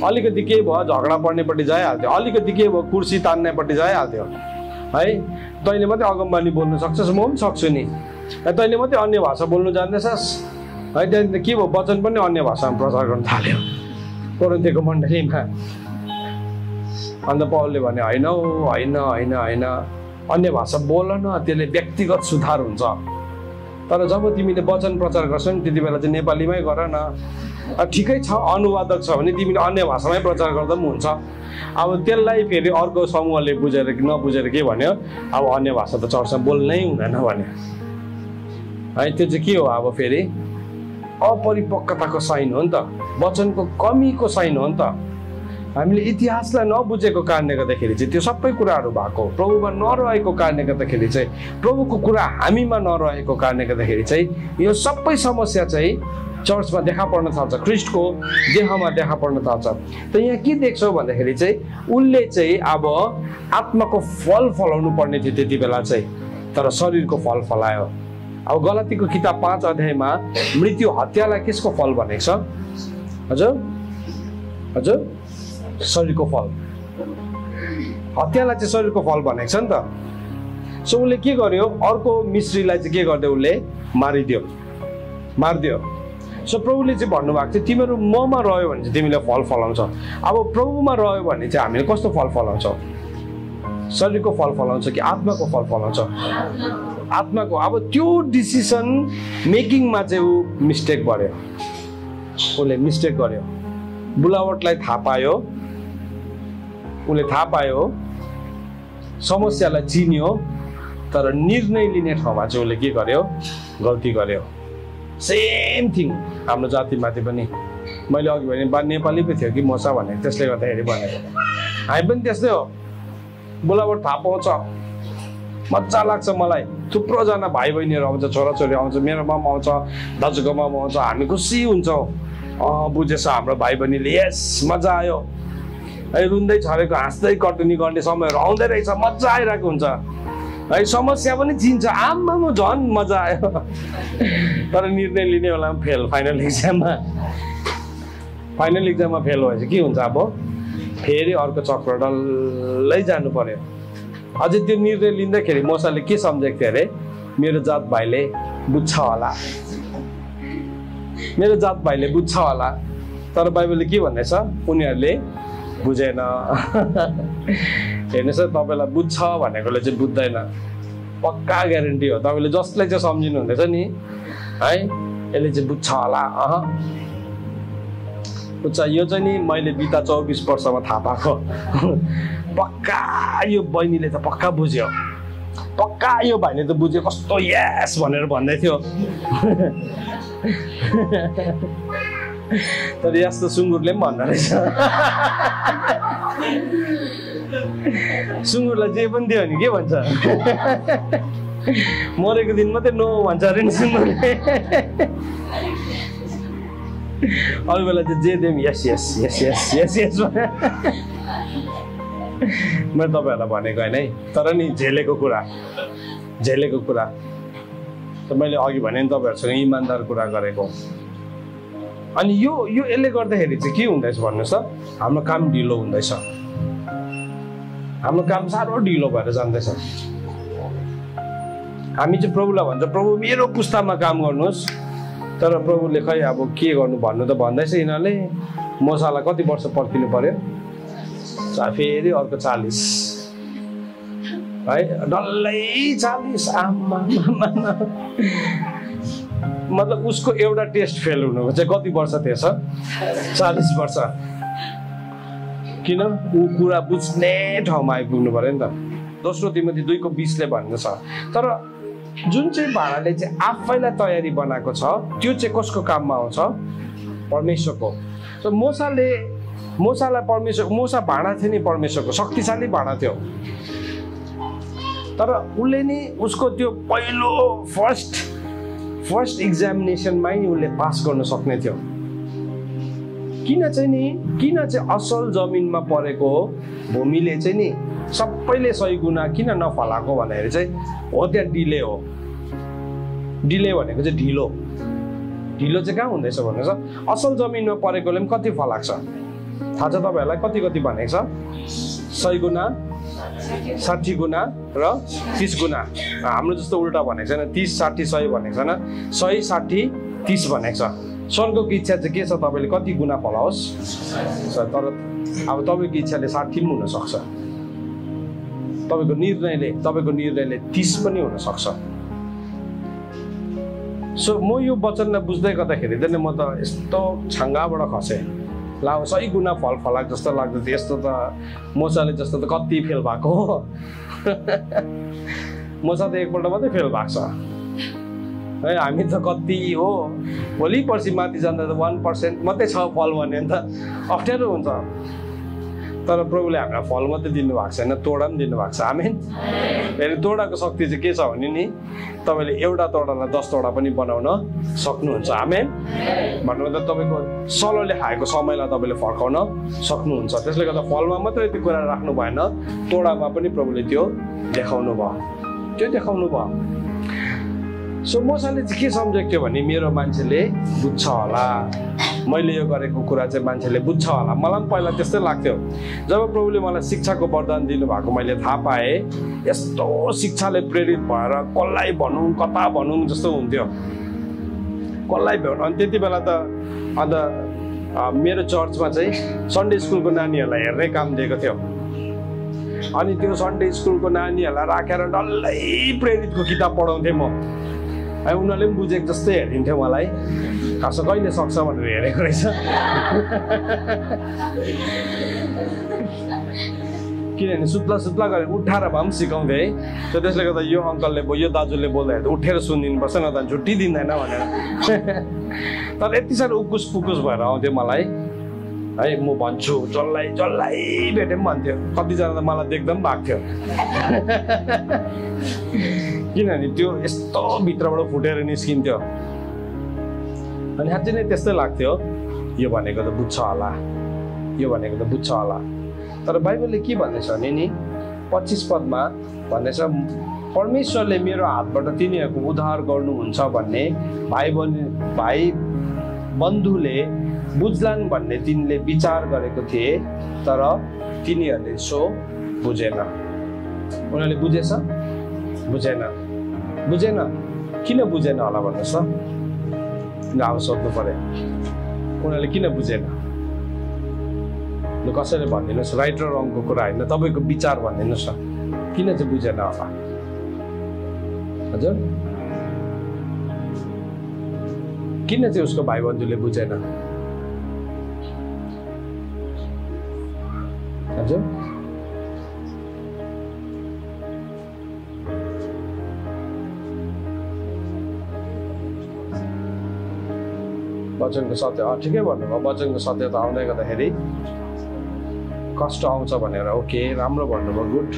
अलिकति के भयो झगडा पर्नेपट्टि जाइहाल्थ्यो, अलिकति के भयो कुर्सी तान्नेपट्टि जाइहाल्थ्यो है। तैँले मात्रै अगमबानी बोल्नु सक्छस्, म पनि सक्छु नि। तैँले मात्रै अन्य भाषा बोल्नु जान्दैछस् है। त्यहाँदेखि के भयो? वचन पनि अन्य भाषामा प्रचार गर्न थाल्यो कोरिन्थीको मण्डलीमा। अन्त पौलले भने होइन होइन होइन होइन, अन्य भाषा बोल न, त्यसले व्यक्तिगत सुधार हुन्छ। तर जब तिमीले वचन प्रचार गर्छौ नि त्यति बेला चाहिँ नेपालीमै गर न। ठिकै छ, अनुवादक छ भने तिमीले अन्य भाषामै प्रचार गर्दा पनि हुन्छ। अब त्यसलाई फेरि अर्को समूहले बुझेर कि नबुझेर के भन्यो? अब अन्य भाषा त चर्चमा बोल्नै हुँदैन भन्यो है। त्यो चाहिँ के हो? अब फेरि अपरिपक्वताको साइन हो नि त, वचनको कमीको साइन हो नि त। हामीले इतिहासलाई नबुझेको कारणले गर्दाखेरि चाहिँ त्यो सबै कुराहरू भएको, प्रभुमा नरहेको कारणले गर्दाखेरि चाहिँ, प्रभुको कुरा हामीमा नरहेको कारणले गर्दाखेरि चाहिँ यो सबै समस्या चाहिँ चर्चमा देखा पर्न थाल्छ, ख्रिस्टको देहमा देखा पर्न थाल्छ। त यहाँ के देख्छौ भन्दाखेरि चाहिँ उसले चाहिँ अब आत्माको फल फलाउनु पर्ने थियो त्यति बेला चाहिँ, तर शरीरको फल फलायो। अब गलातीको किताब 5 अध्यायमा मृत्यु हत्यालाई कसको फल भनेको छ? हजुर हजुर, शरीरको फल। हत्यालाई चाहिँ शरीरको फल भनेको छ नि त। सो उसले के गर्यो? अर्को मिस्त्रीलाई चाहिँ के गरिदियो? उसले मारिदियो। सो प्रभुले चाहिँ भन्नुभएको थियो तिमीहरू ममा रह्यो भने चाहिँ तिमीले फल फलाउँछ। अब प्रभुमा रह्यो भने चाहिँ हामीले कस्तो फल फलाउँछौँ? शरीरको फल फलाउँछ कि आत्माको फल फलाउँछ? आत्माको। अब त्यो डिसिसन मेकिङमा चाहिँ ऊ मिस्टेक गर्यो, उसले मिस्टेक गर्यो। बुलावटलाई थाहा पायो, उसले थाहा पायो, समस्यालाई चिन्यो, तर निर्णय लिने ठाउँमा चाहिँ उसले के गर्यो? गल्ती गर्यो। सेम थिङ हाम्रो जातिमाथि पनि। मैले अघि भने नेपाली पो थियो कि मसा भनेको, त्यसले गर्दाखेरि भनेको। हामी पनि त्यस्तै हो, बुलावट थाहा पाउँछ, मजा लाग्छ मलाई। थुप्रोजना भाइ बहिनीहरू आउँछ, छोराछोरी आउँछ, मेरो मामा आउँछ, दाजुको मामा आउँछ, हामी खुसी हुन्छौँ। बुझेछ हाम्रो भाइ बहिनीले, यस मजा आयो है। रुन्दै छरेको हाँस्दै कटुनी गर्ने समयहरू आउँदै रहेछ, मजा आइरहेको हुन्छ है। समस्या पनि चिन्छ, आमामा झन् मजा आयो। तर निर्णय लिने बेलामा फेल। फाइनल इक्जाममा फेल भएपछि के हुन्छ? अब फेरि अर्को चक्र डल्लै जानु पर्यो। अझै त्यो निर्णय लिँदाखेरि मसाले के सम्झेको थियो अरे? मेरो जात भाइले बुझ्छ होला, मेरो जात भाइले बुझ्छ होला। तर बाइबलले के भन्दैछ? उनीहरूले बुझेन। हेर्नुहोस्, तपाईँलाई बुझ्छ भनेकोले चाहिँ बुझ्दैन, पक्का ग्यारेन्टी हो। तपाईँले जसलाई चाहिँ सम्झिनु हुँदैछ नि है, यसले चाहिँ बुझ्छ होला। बुझ्छ, यो चाहिँ नि मैले बिता 24 वर्षमा थाहा पाएको। पक्का यो बहिनीले त पक्का बुझ्यो, पक्का यो भाइले त बुझ्यो, कस्तो यस भनेर भन्दै थियो। तर यस्तो सुँगुरले पनि भन्दो रहेछ। सुँगुरलाई जे पनि दियो भने के भन्छ? मरेको दिन मात्रै नो भन्छ अरे नि सुँगुरले। अरू बेला चाहिँ जे दिउँ यस यस यस यस यस यस। मैले तपाईँहरूलाई भनेको होइन है, तर नि झेलेको कुरा त मैले अघि भने नि तपाईँहरूसँग इमान्दार कुरा गरेको। अनि यो यसले गर्दाखेरि चाहिँ के हुँदैछ भन्नुहोस् त, हाम्रो काम ढिलो हुँदैछ, हाम्रो काम साह्रो ढिलो भएर जाँदैछ। हामी चाहिँ प्रभुलाई भन्छ प्रभु मेरो पुस्तामा काम गर्नुहोस्, तर प्रभुले खै अब के गर्नु भन्नु त भन्दैछ। यिनीहरूले मोसालाई कति वर्ष पर्खिनु पर्यो, फेरि अर्को 40 है, डल्लै 40। आमा मतलब उसको एउटा टेस्ट फेल हुनुको चाहिँ कति वर्ष थिएछ, 40 वर्ष। किन ऊ कुरा बुझ्ने ठाउँमा आइपुग्नु पर्यो नि त। दोस्रो तिमोथी 2:20 भन्दछ, तर जुन चाहिँ भाँडाले चाहिँ आफैलाई तयारी बनाएको छ त्यो चाहिँ कसको काममा आउँछ, परमेश्वरको। सो मोसालाई मोसा भाँडा थियो नि, परमेश्वरको शक्तिशाली भाँडा थियो, तर उसले नि उसको त्यो पहिलो फर्स्ट एक्जामिनेसनमै नि उसले पास गर्न सक्ने थियो। किन चाहिँ असल जमिनमा परेको भूमिले चाहिँ नि सबैले सही गुना किन नफलाएको भन्दाखेरि चाहिँ हो त्यहाँ डिले हो। डिले भनेको चाहिँ ढिलो चाहिँ कहाँ हुँदैछ भन्नुहोस्। असल जमिनमा परेकोले पनि कति फलाएको छ थाहा छ तपाईँहरूलाई, कति भनेको छ, 100 गुना, 60 गुना र 30 गुना। हाम्रो जस्तो उल्टा भनेको छैन, 30, 60, 100 भनेको छैन, 100, 60, 30 भनेको छ। स्वर्गको इच्छा चाहिँ के छ, तपाईँले कति गुना फलाओस्, तर अब तपाईँको इच्छाले 60 पनि हुनसक्छ, तपाईँको निर्णयले 30 पनि हुनसक्छ। सो म यो वचनलाई बुझ्दै गर्दाखेरि त म त यस्तो छाङ्गाबाट खसेँ, ला 100 गुना फल फलाएको जस्तो लाग्दो थियो। यस्तो त मोसाले जस्तो त कति फेल भएको हो। मोसा त एकपल्ट मात्रै फेल भएको छ है, हामी त कति हो, भोलि पर्सि माथि जाँदा त 1% मात्रै छ फल भन्यो भने त अप्ठ्यारो हुन्छ। तर प्रभुले हामीलाई फल मात्रै दिनुभएको छैन, तोडा पनि दिनुभएको छ। आमेन। फेरि तोडाको शक्ति चाहिँ के छ भने नि, तपाईँले एउटा तोडालाई 10 तोडा पनि बनाउन सक्नुहुन्छ। आमेन। भन्नुभन्दा तपाईँको सलोले खाएको समयलाई तपाईँले फर्काउन सक्नुहुन्छ। त्यसले गर्दा फलमा मात्रै त्यो कुरा राख्नु भएन, तोडामा पनि प्रभुले त्यो देखाउनु भयो। सो मोसाले चाहिँ के सम्झेको थियो भने, मेरो मान्छेले बुझ्छ होला, मैले यो गरेको कुरा चाहिँ मान्छेले बुझ्छ होला। मलाई पनि पहिला त्यस्तै लाग्थ्यो। जब प्रभुले मलाई शिक्षाको वरदान दिनुभएको मैले थाहा पाएँ, यस्तो शिक्षाले प्रेरित भएर कसलाई भनौँ कता भनौँ जस्तो हुन्थ्यो, कसलाई भनौँ। अनि त्यति बेला त अन्त मेरो चर्चमा चाहिँ सन्डे स्कुलको नानीहरूलाई हेर्ने काम दिएको थियो। अनि त्यो सन्डे स्कुलको नानीहरूलाई राखेर डल्लै प्रेरितको किताब पढाउँथेँ म। उनीहरूले पनि बुझेको जस्तै हेरिन्थ्यो मलाई, खास कहिले सक्छ भनेर हेरेको रहेछ। किनभने सुत्ला गरेर उठाएर भए पनि सिकाउँथे है। त्यसले गर्दा यो अङ्कलले यो दाजुले बोल्दाखेरि त उठेर सुनिदिनुपर्छ न त, छुट्टी दिँदैन भनेर। तर यति साह्रो उकुस पुकुस भएर आउँथ्यो मलाई है। म भन्छु जसलाई भेटे पनि भन्थ्यो, कतिजना त मलाई देख्दा पनि भएको थियो। किनभने त्यो यस्तो भित्रबाट फुटेर निस्किन्थ्यो। अनि साँच्चै नै त्यस्तै लाग्थ्यो, यो भनेको त बुझ्छ होला। तर बाइबलले के भन्दैछ भने नि 25 पदमा भन्दैछ, परमेश्वरले मेरो हातबाट तिनीहरूको उद्धार गर्नुहुन्छ भन्ने भाइ बन्धुले बुझ्लान् भन्ने तिनले विचार गरेको थिए, तर तिनीहरूले सो बुझेन। उनीहरूले बुझेन। किन बुझेन होला भन्नुहोस् त, अब सोध्नु पर्यो, उनीहरूले किन बुझेन? ल कसैले भनिदिनुहोस्, राइट र रङको कुरा होइन, तपाईँको विचार भनिदिनुहोस् न, किन चाहिँ बुझेन होला? हजुर, किन चाहिँ उसको भाइ बन्धुले बुझेन? हजुर, वचनको सत्य, ठिकै भन्नुभयो। वचनको सत्य त आउँदै गर्दाखेरि कष्ट आउँछ भनेर, ओके राम्रो भन्नुभयो, गुड।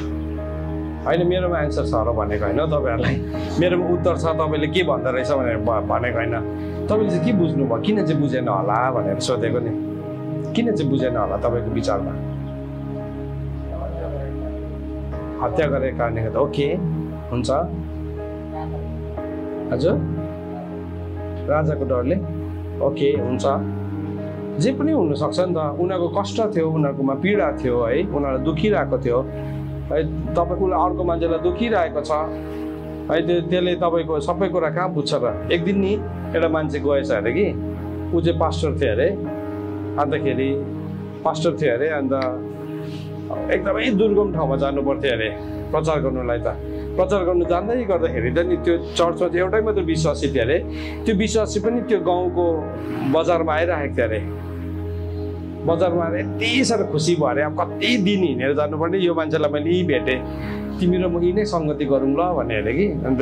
होइन मेरोमा एन्सर छ र भनेको होइन तपाईँहरूलाई, मेरोमा उत्तर छ, तपाईँले के भन्दो रहेछ भनेर भनेको होइन। तपाईँले चाहिँ के बुझ्नुभयो, किन चाहिँ बुझेन होला भनेर सोधेको नि। किन चाहिँ बुझेन होला तपाईँको विचारमा? हत्या गरेको कारणले गर्दा ओके हुन्छ हजुर राजाको डरले ओके हुन्छ जे पनि हुनसक्छ नि त उनीहरूको कष्ट थियो उनीहरूकोमा पीडा थियो है उनीहरूलाई दुखिरहेको थियो है तपाईँको अर्को मान्छेलाई दुखिरहेको छ है त्यसले तपाईँको सबै कुरा कहाँ बुझ्छ र एक दिन नि एउटा मान्छे गएछ अरे कि ऊ चाहिँ पास्टर थियो अरे अन्तखेरि पास्टर थियो अरे अन्त एकदमै दुर्गम ठाउँमा जानु पर्थ्यो अरे प्रचार गर्नुलाई त प्रचार गर्नु जाँदै गर्दाखेरि त नि त्यो चर्चमा चाहिँ एउटै मात्र विश्वासी थियो अरे त्यो विश्वासी पनि त्यो गाउँको बजारमा आइरहेको थियो अरे बजारमा आएर यति साह्रो खुसी भयो अरे अब कति दिन हिँडेर जानुपर्ने यो मान्छेलाई मैले यहीँ भेटेँ तिमी र म यहीँ नै सङ्गति गरौँ ल भने अरे कि अन्त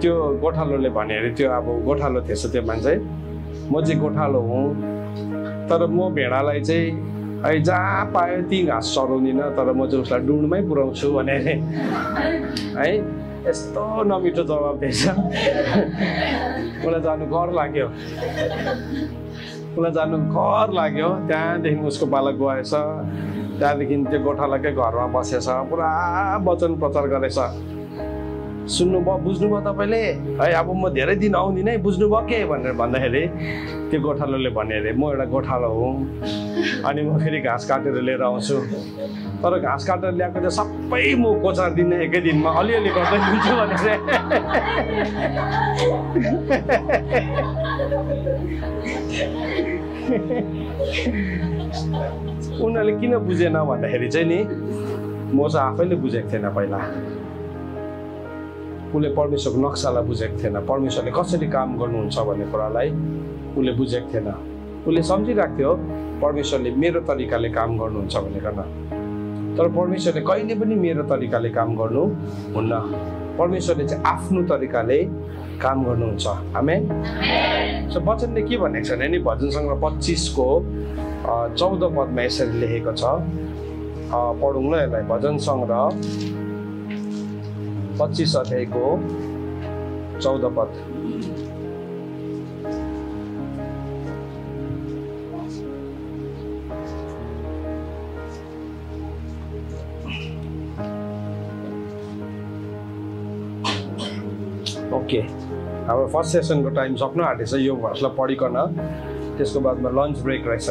त्यो गोठालोले भने अरे त्यो अब गोठालो थिएछ त्यो मान्छे म चाहिँ गोठालो हुँ तर म भेडालाई चाहिँ है जहाँ पायो त्यहीँ घाँस चराउँदिनँ तर म चाहिँ उसलाई डुँडमै पुऱ्याउँछु भने है यस्तो नमिठो जवाब दिएछ उसलाई जानु घर लाग्यो त्यहाँदेखि उसको बालक गएछ त्यहाँदेखि त्यो गोठालाकै घरमा बसेछ पुरा वचन प्रचार गरेछ सुन्नुभयो बुझ्नुभयो तपाईँले है अब म धेरै दिन आउँदिनँ है बुझ्नुभयो के भनेर भन्दाखेरि त्यो गोठालोले भने अरे म एउटा गोठालो हुँ अनि म फेरि घाँस काटेर लिएर आउँछु तर घाँस काटेर ल्याएको चाहिँ सबै म कोचार्दिनँ एकै दिनमा अलिअलि गर्दै दिन्छु भनेर उनीहरूले किन बुझेन भन्दाखेरि चाहिँ नि म चाहिँ आफैले बुझेको थिएन पहिला उसले परमेश्वरको नक्सालाई बुझेको थिएन परमेश्वरले कसरी काम गर्नुहुन्छ भन्ने कुरालाई उसले बुझेको थिएन उसले सम्झिरहेको थियो परमेश्वरले मेरो तरिकाले काम गर्नुहुन्छ भनेर तर परमेश्वरले कहिले पनि मेरो तरिकाले काम गर्नु हुन्न परमेश्वरले चाहिँ आफ्नो तरिकाले काम गर्नुहुन्छ आमेन सो वचनले के भनेको छ भने नि भजन सङ्ग्रह 25 को 14 पदमा यसरी लेखेको छ पढौँ ल यसलाई भजन सङ्ग्रह 25 अध्यायको 14 पद ओके अब फर्स्ट सेसनको टाइम सक्नु आँटेछ यो भर्सलाई पढिकन त्यसको बादमा लन्च ब्रेक रहेछ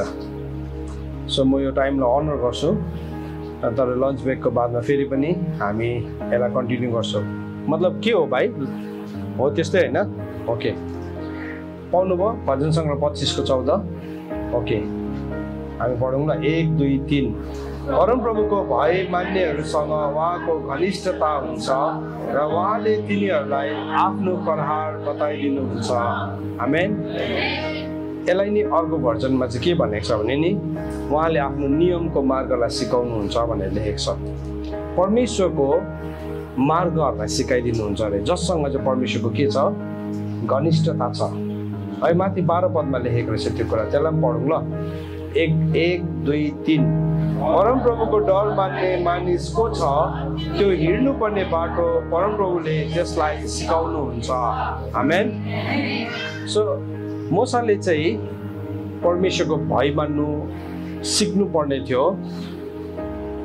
सो म यो टाइमलाई अनर गर्छु तर लन्च ब्रेकको बादमा फेरि पनि हामी यसलाई कन्टिन्यू गर्छौँ मतलब के हो भाइ हो त्यस्तै होइन ओके पाउनुभयो भजन सङ्ग्रह 25 को 14 ओके हामी पढौँ ल 1 2 3 परमप्रभुको भय मान्नेहरूसँग उहाँको घनिष्ठता हुन्छ र उहाँले तिनीहरूलाई आफ्नो प्रहार बताइदिनुहुन्छ आमेन यसलाई नि अर्को भर्जनमा चाहिँ के भनेको छ भने नि उहाँले आफ्नो नियमको मार्गलाई सिकाउनुहुन्छ भनेर लेखेको छ परमेश्वरको मार्गहरूलाई सिकाइदिनुहुन्छ अरे जससँग चाहिँ परमेश्वरको के छ घनिष्ठता छ है माथि 12 पदमा लेखेको रहेछ त्यो कुरा त्यसलाई पनि पढौँ ल 1 2 3 परमप्रभुको डर मान्ने मानिस को छ त्यो हिँड्नुपर्ने बाटो परमप्रभुले त्यसलाई सिकाउनुहुन्छ आमेन सो मोसाले चाहिँ परमेश्वरको भय मान्नु सिक्नु पर्ने थियो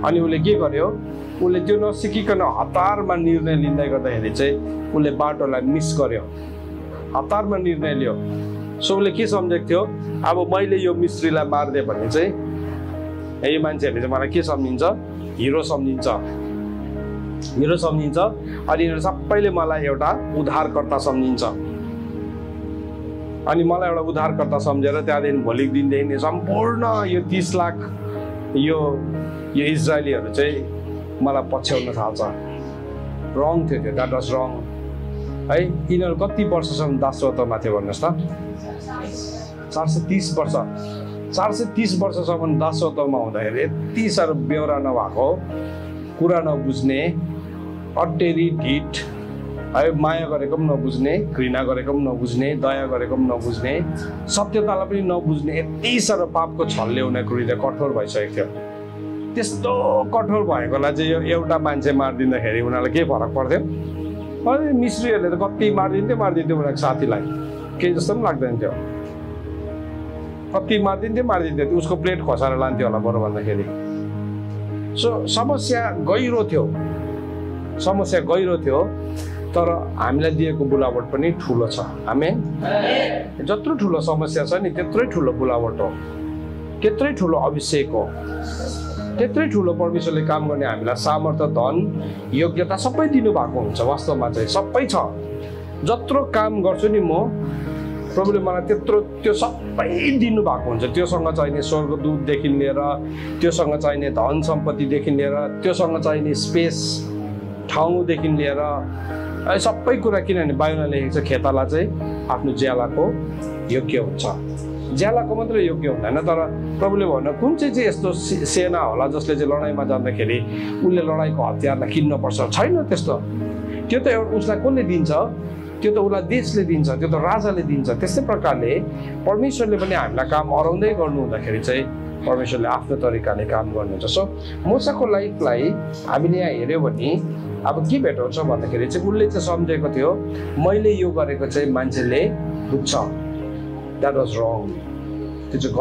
अनि उसले के गर्यो उसले त्यो नसिकिकन हतारमा निर्णय लिँदै गर्दाखेरि चाहिँ उसले बाटोलाई मिस गर्यो हतारमा निर्णय लियो सो उसले के सम्झेको थियो अब मैले यो मिस्त्रीलाई मार्दिएँ भने चाहिँ यो मान्छेहरूले चाहिँ मलाई के सम्झिन्छ हिरो सम्झिन्छ अनि यिनीहरू सबैले मलाई एउटा उद्धारकर्ता सम्झिन्छ अनि मलाई एउटा उद्धारकर्ता सम्झेर त्यहाँदेखि भोलिको दिनदेखि सम्पूर्ण यो 30 लाख यो इजरायलीहरू चाहिँ मलाई पछ्याउन थाल्छ रङ थियो त्यो द्याट वाज रङ है यिनीहरू कति वर्षसम्म दासत्वमा थियो भन्नुहोस् त 430 वर्षसम्म दासत्वमा हुँदाखेरि यति साह्रो बेहोरा नभएको कुरा नबुझ्ने अटेरी ढिट है माया गरेको पनि नबुझ्ने घृणा गरेको पनि नबुझ्ने दया गरेको पनि नबुझ्ने सत्यतालाई पनि नबुझ्ने यति साह्रो पापको छलले उनीहरूको हृदय कठोर भइसकेको थियो त्यस्तो कठोर भएकोलाई चाहिँ यो एउटा मान्छे मारिदिँदाखेरि उनीहरूलाई के फरक पर्थ्यो अरे मिस्त्रीहरूले त कति मारिदिन्थ्यो उनीहरूको साथीलाई केही जस्तो पनि लाग्दैन थियो कति मारिदिन्थ्यो उसको प्लेट खसाएर लान्थ्यो होला बरु भन्दाखेरि सो समस्या गहिरो थियो, तर हामीलाई दिएको बुलावट पनि ठुलो छ। आमेन। जत्रो ठुलो समस्या छ नि त्यत्रै ठुलो बुलावट हो, त्यत्रै ठुलो अभिषेक हो, त्यत्रै ठुलो परमेश्वरले काम गर्ने हामीलाई सामर्थ्य, धन, योग्यता सबै दिनुभएको हुन्छ। वास्तवमा चाहिँ सबै छ। जत्रो काम गर्छु नि म, प्रभुले मलाई त्यो सबै दिनुभएको हुन्छ। त्योसँग चाहिने स्वर्गदूतदेखि लिएर, त्योसँग चाहिने धन सम्पत्तिदेखि लिएर, त्योसँग चाहिने स्पेस ठाउँदेखि लिएर सबै कुरा। किनभने बाइबलमा लेखेको छ खेताला चाहिँ आफ्नो ज्यालाको योग्य हुन्छ। ज्यालाको मात्रै योग्य हुँदैन, तर प्रभुले भन्नु कुन चाहिँ यस्तो सेना होला जसले चाहिँ लडाइँमा जाँदाखेरि उसले लडाइँको हतियारलाई किन्नुपर्छ। छैन त्यस्तो। त्यो त एउटा उसलाई कसले दिन्छ? त्यो त उसलाई देशले दिन्छ, त्यो त राजाले दिन्छ। त्यस्तै प्रकारले परमेश्वरले पनि हामीलाई काम अराउँदै गर्नु हुँदाखेरि चाहिँ परमेश्वरले आफ्नो तरिकाले काम गर्नुहुन्छ। सो मोसाको लाइफलाई हामीले यहाँ हेऱ्यौँ भने अब के भेटाउँछ भन्दाखेरि चाहिँ उसले चाहिँ सम्झेको थियो मैले यो गरेको चाहिँ मान्छेले बुझ्छ। द्याट वाज रङ। त्यो चाहिँ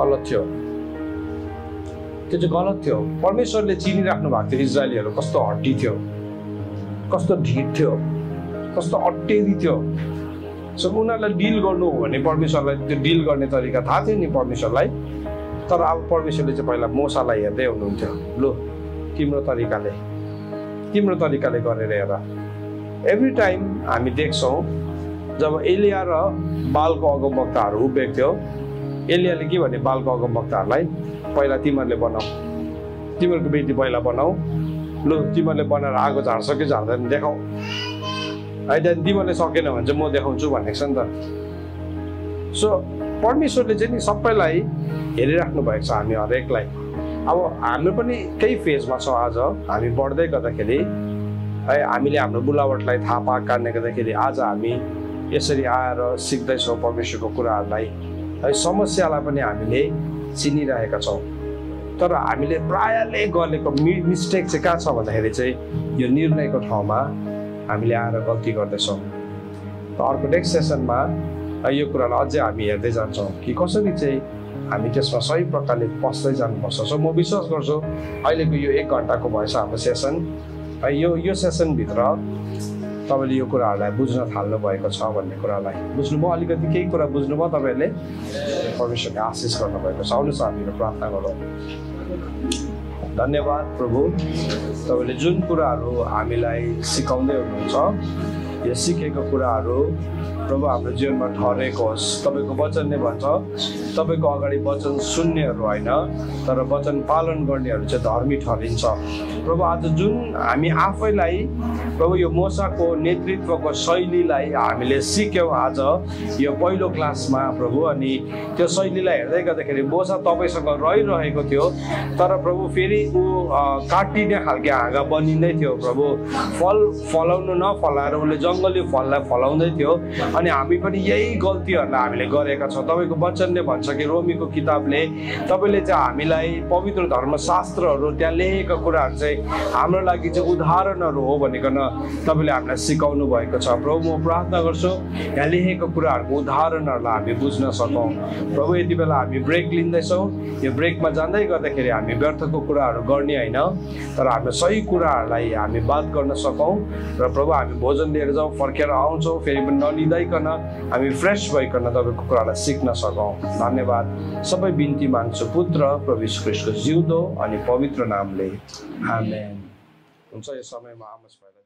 गलत थियो। परमेश्वरले चिनिराख्नु भएको थियो इजरायलीहरू कस्तो हड्डी थियो, कस्तो ढिट थियो, कस्तो अटेरी थियो। सो उनीहरूलाई डिल गर्नु हो भने परमेश्वरलाई त्यो डिल गर्ने तरिका थाहा थियो नि परमेश्वरलाई। तर अब परमेश्वरले चाहिँ पहिला मोसालाई हेर्दै हुनुहुन्थ्यो, लु तिम्रो तरिकाले गरेर हेर। एभ्री टाइम हामी देख्छौँ जब एलिया र बालको अगमवक्ताहरू उभिएको थियो, एलियाले के भने बालको अगमवक्ताहरूलाई पहिला तिमीहरूले बनाऊ, तिमीहरूको बेटी पहिला बनाऊ, लु तिमीहरूले बनाएर आगो झार्छ कि झार्दैन देखाऊ, है त्यहाँदेखि तिमीहरूले सकेन भने चाहिँ म देखाउँछु भनेको छ नि त। सो परमेश्वरले चाहिँ नि सबैलाई हेरिराख्नु भएको छ, हामी हरेकलाई। अब हाम्रो पनि केही फेजमा छौँ आज। हामी बढ्दै गर्दाखेरि है हामीले हाम्रो बुलावटलाई थाहा पाएको कारणले गर्दाखेरि आज हामी यसरी आएर सिक्दैछौँ परमेश्वरको कुराहरूलाई है। समस्यालाई पनि हामीले चिनिरहेका छौँ, तर हामीले प्रायःले गरेको मिस्टेक चाहिँ कहाँ छ भन्दाखेरि चाहिँ यो निर्णयको ठाउँमा हामीले आएर गल्ती गर्दैछौँ। त अर्को नेक्स्ट सेसनमा यो कुरालाई अझै हामी हेर्दै जान्छौँ कि कसरी चाहिँ हामी त्यसमा सही प्रकारले पस्दै जानुपर्छ। सो म विश्वास गर्छु अहिलेको यो 1 घन्टाको भएछ हाम्रो सेसन है। यो सेसनभित्र तपाईँले यो कुराहरूलाई बुझ्न थाल्नु भएको छ भन्ने कुरालाई बुझ्नुभयो। अलिकति केही कुरा बुझ्नुभयो तपाईँहरूले, परमेश्वरले आशिष गर्नुभएको छ। आउनुहोस् हामीहरू प्रार्थना गरौँ। धन्यवाद प्रभु, तपाईँले जुन कुराहरू हामीलाई सिकाउँदै हुनुहुन्छ, यो सिकेको कुराहरू प्रभु हाम्रो जीवनमा ठहरेको होस्। तपाईँको वचनले भन्छ तपाईँको अगाडि वचन सुन्नेहरू होइन तर वचन पालन गर्नेहरू चाहिँ धर्मी ठहरिन्छ। प्रभु आज जुन हामी आफैलाई प्रभु यो मोसाको नेतृत्वको शैलीलाई हामीले सिक्यौँ आज यो पहिलो क्लासमा प्रभु। अनि त्यो शैलीलाई हेर्दै गर्दाखेरि मोसा तपाईँसँग रहिरहेको थियो, तर प्रभु फेरि ऊ काटिने खालके हाँगा बनिँदै थियो प्रभु। फल फलाउनु नफलाएर उसले जङ्गली फललाई फलाउँदै थियो। अनि हामी पनि यही गल्तीहरूलाई हामीले गरेका छौँ। तपाईँको वचनले भन्छ कि रोमीको किताबले तपाईँले चाहिँ हामीलाई पवित्र धर्मशास्त्रहरू त्यहाँ लेखेका कुराहरू चाहिँ हाम्रो लागि चाहिँ उदाहरणहरू हो भनिकन तपाईँले हामीलाई सिकाउनु भएको छ प्रभु। म प्रार्थना गर्छु यहाँ लेखेको कुराहरूको उदाहरणहरूलाई हामी बुझ्न सकौँ प्रभु। यति बेला हामी ब्रेक लिँदैछौँ। यो ब्रेकमा जाँदै गर्दाखेरि हामी व्यर्थको कुराहरू गर्ने होइन, तर हामी सही कुराहरूलाई हामी बात गर्न सकौँ र प्रभु हामी भोजन लिएर जाउँ, फर्केर आउँछौँ फेरि पनि नलिँदैकन हामी फ्रेस भइकन तपाईँको कुरालाई सिक्न सकौँ। धन्यवाद। सबै बिन्ती माग्छु पुत्र प्रभु यीशु ख्रीष्टको जिउँदो अनि पवित्र नामले, आमेन। हुन्छ। यो समयमा आमोस भाइलाई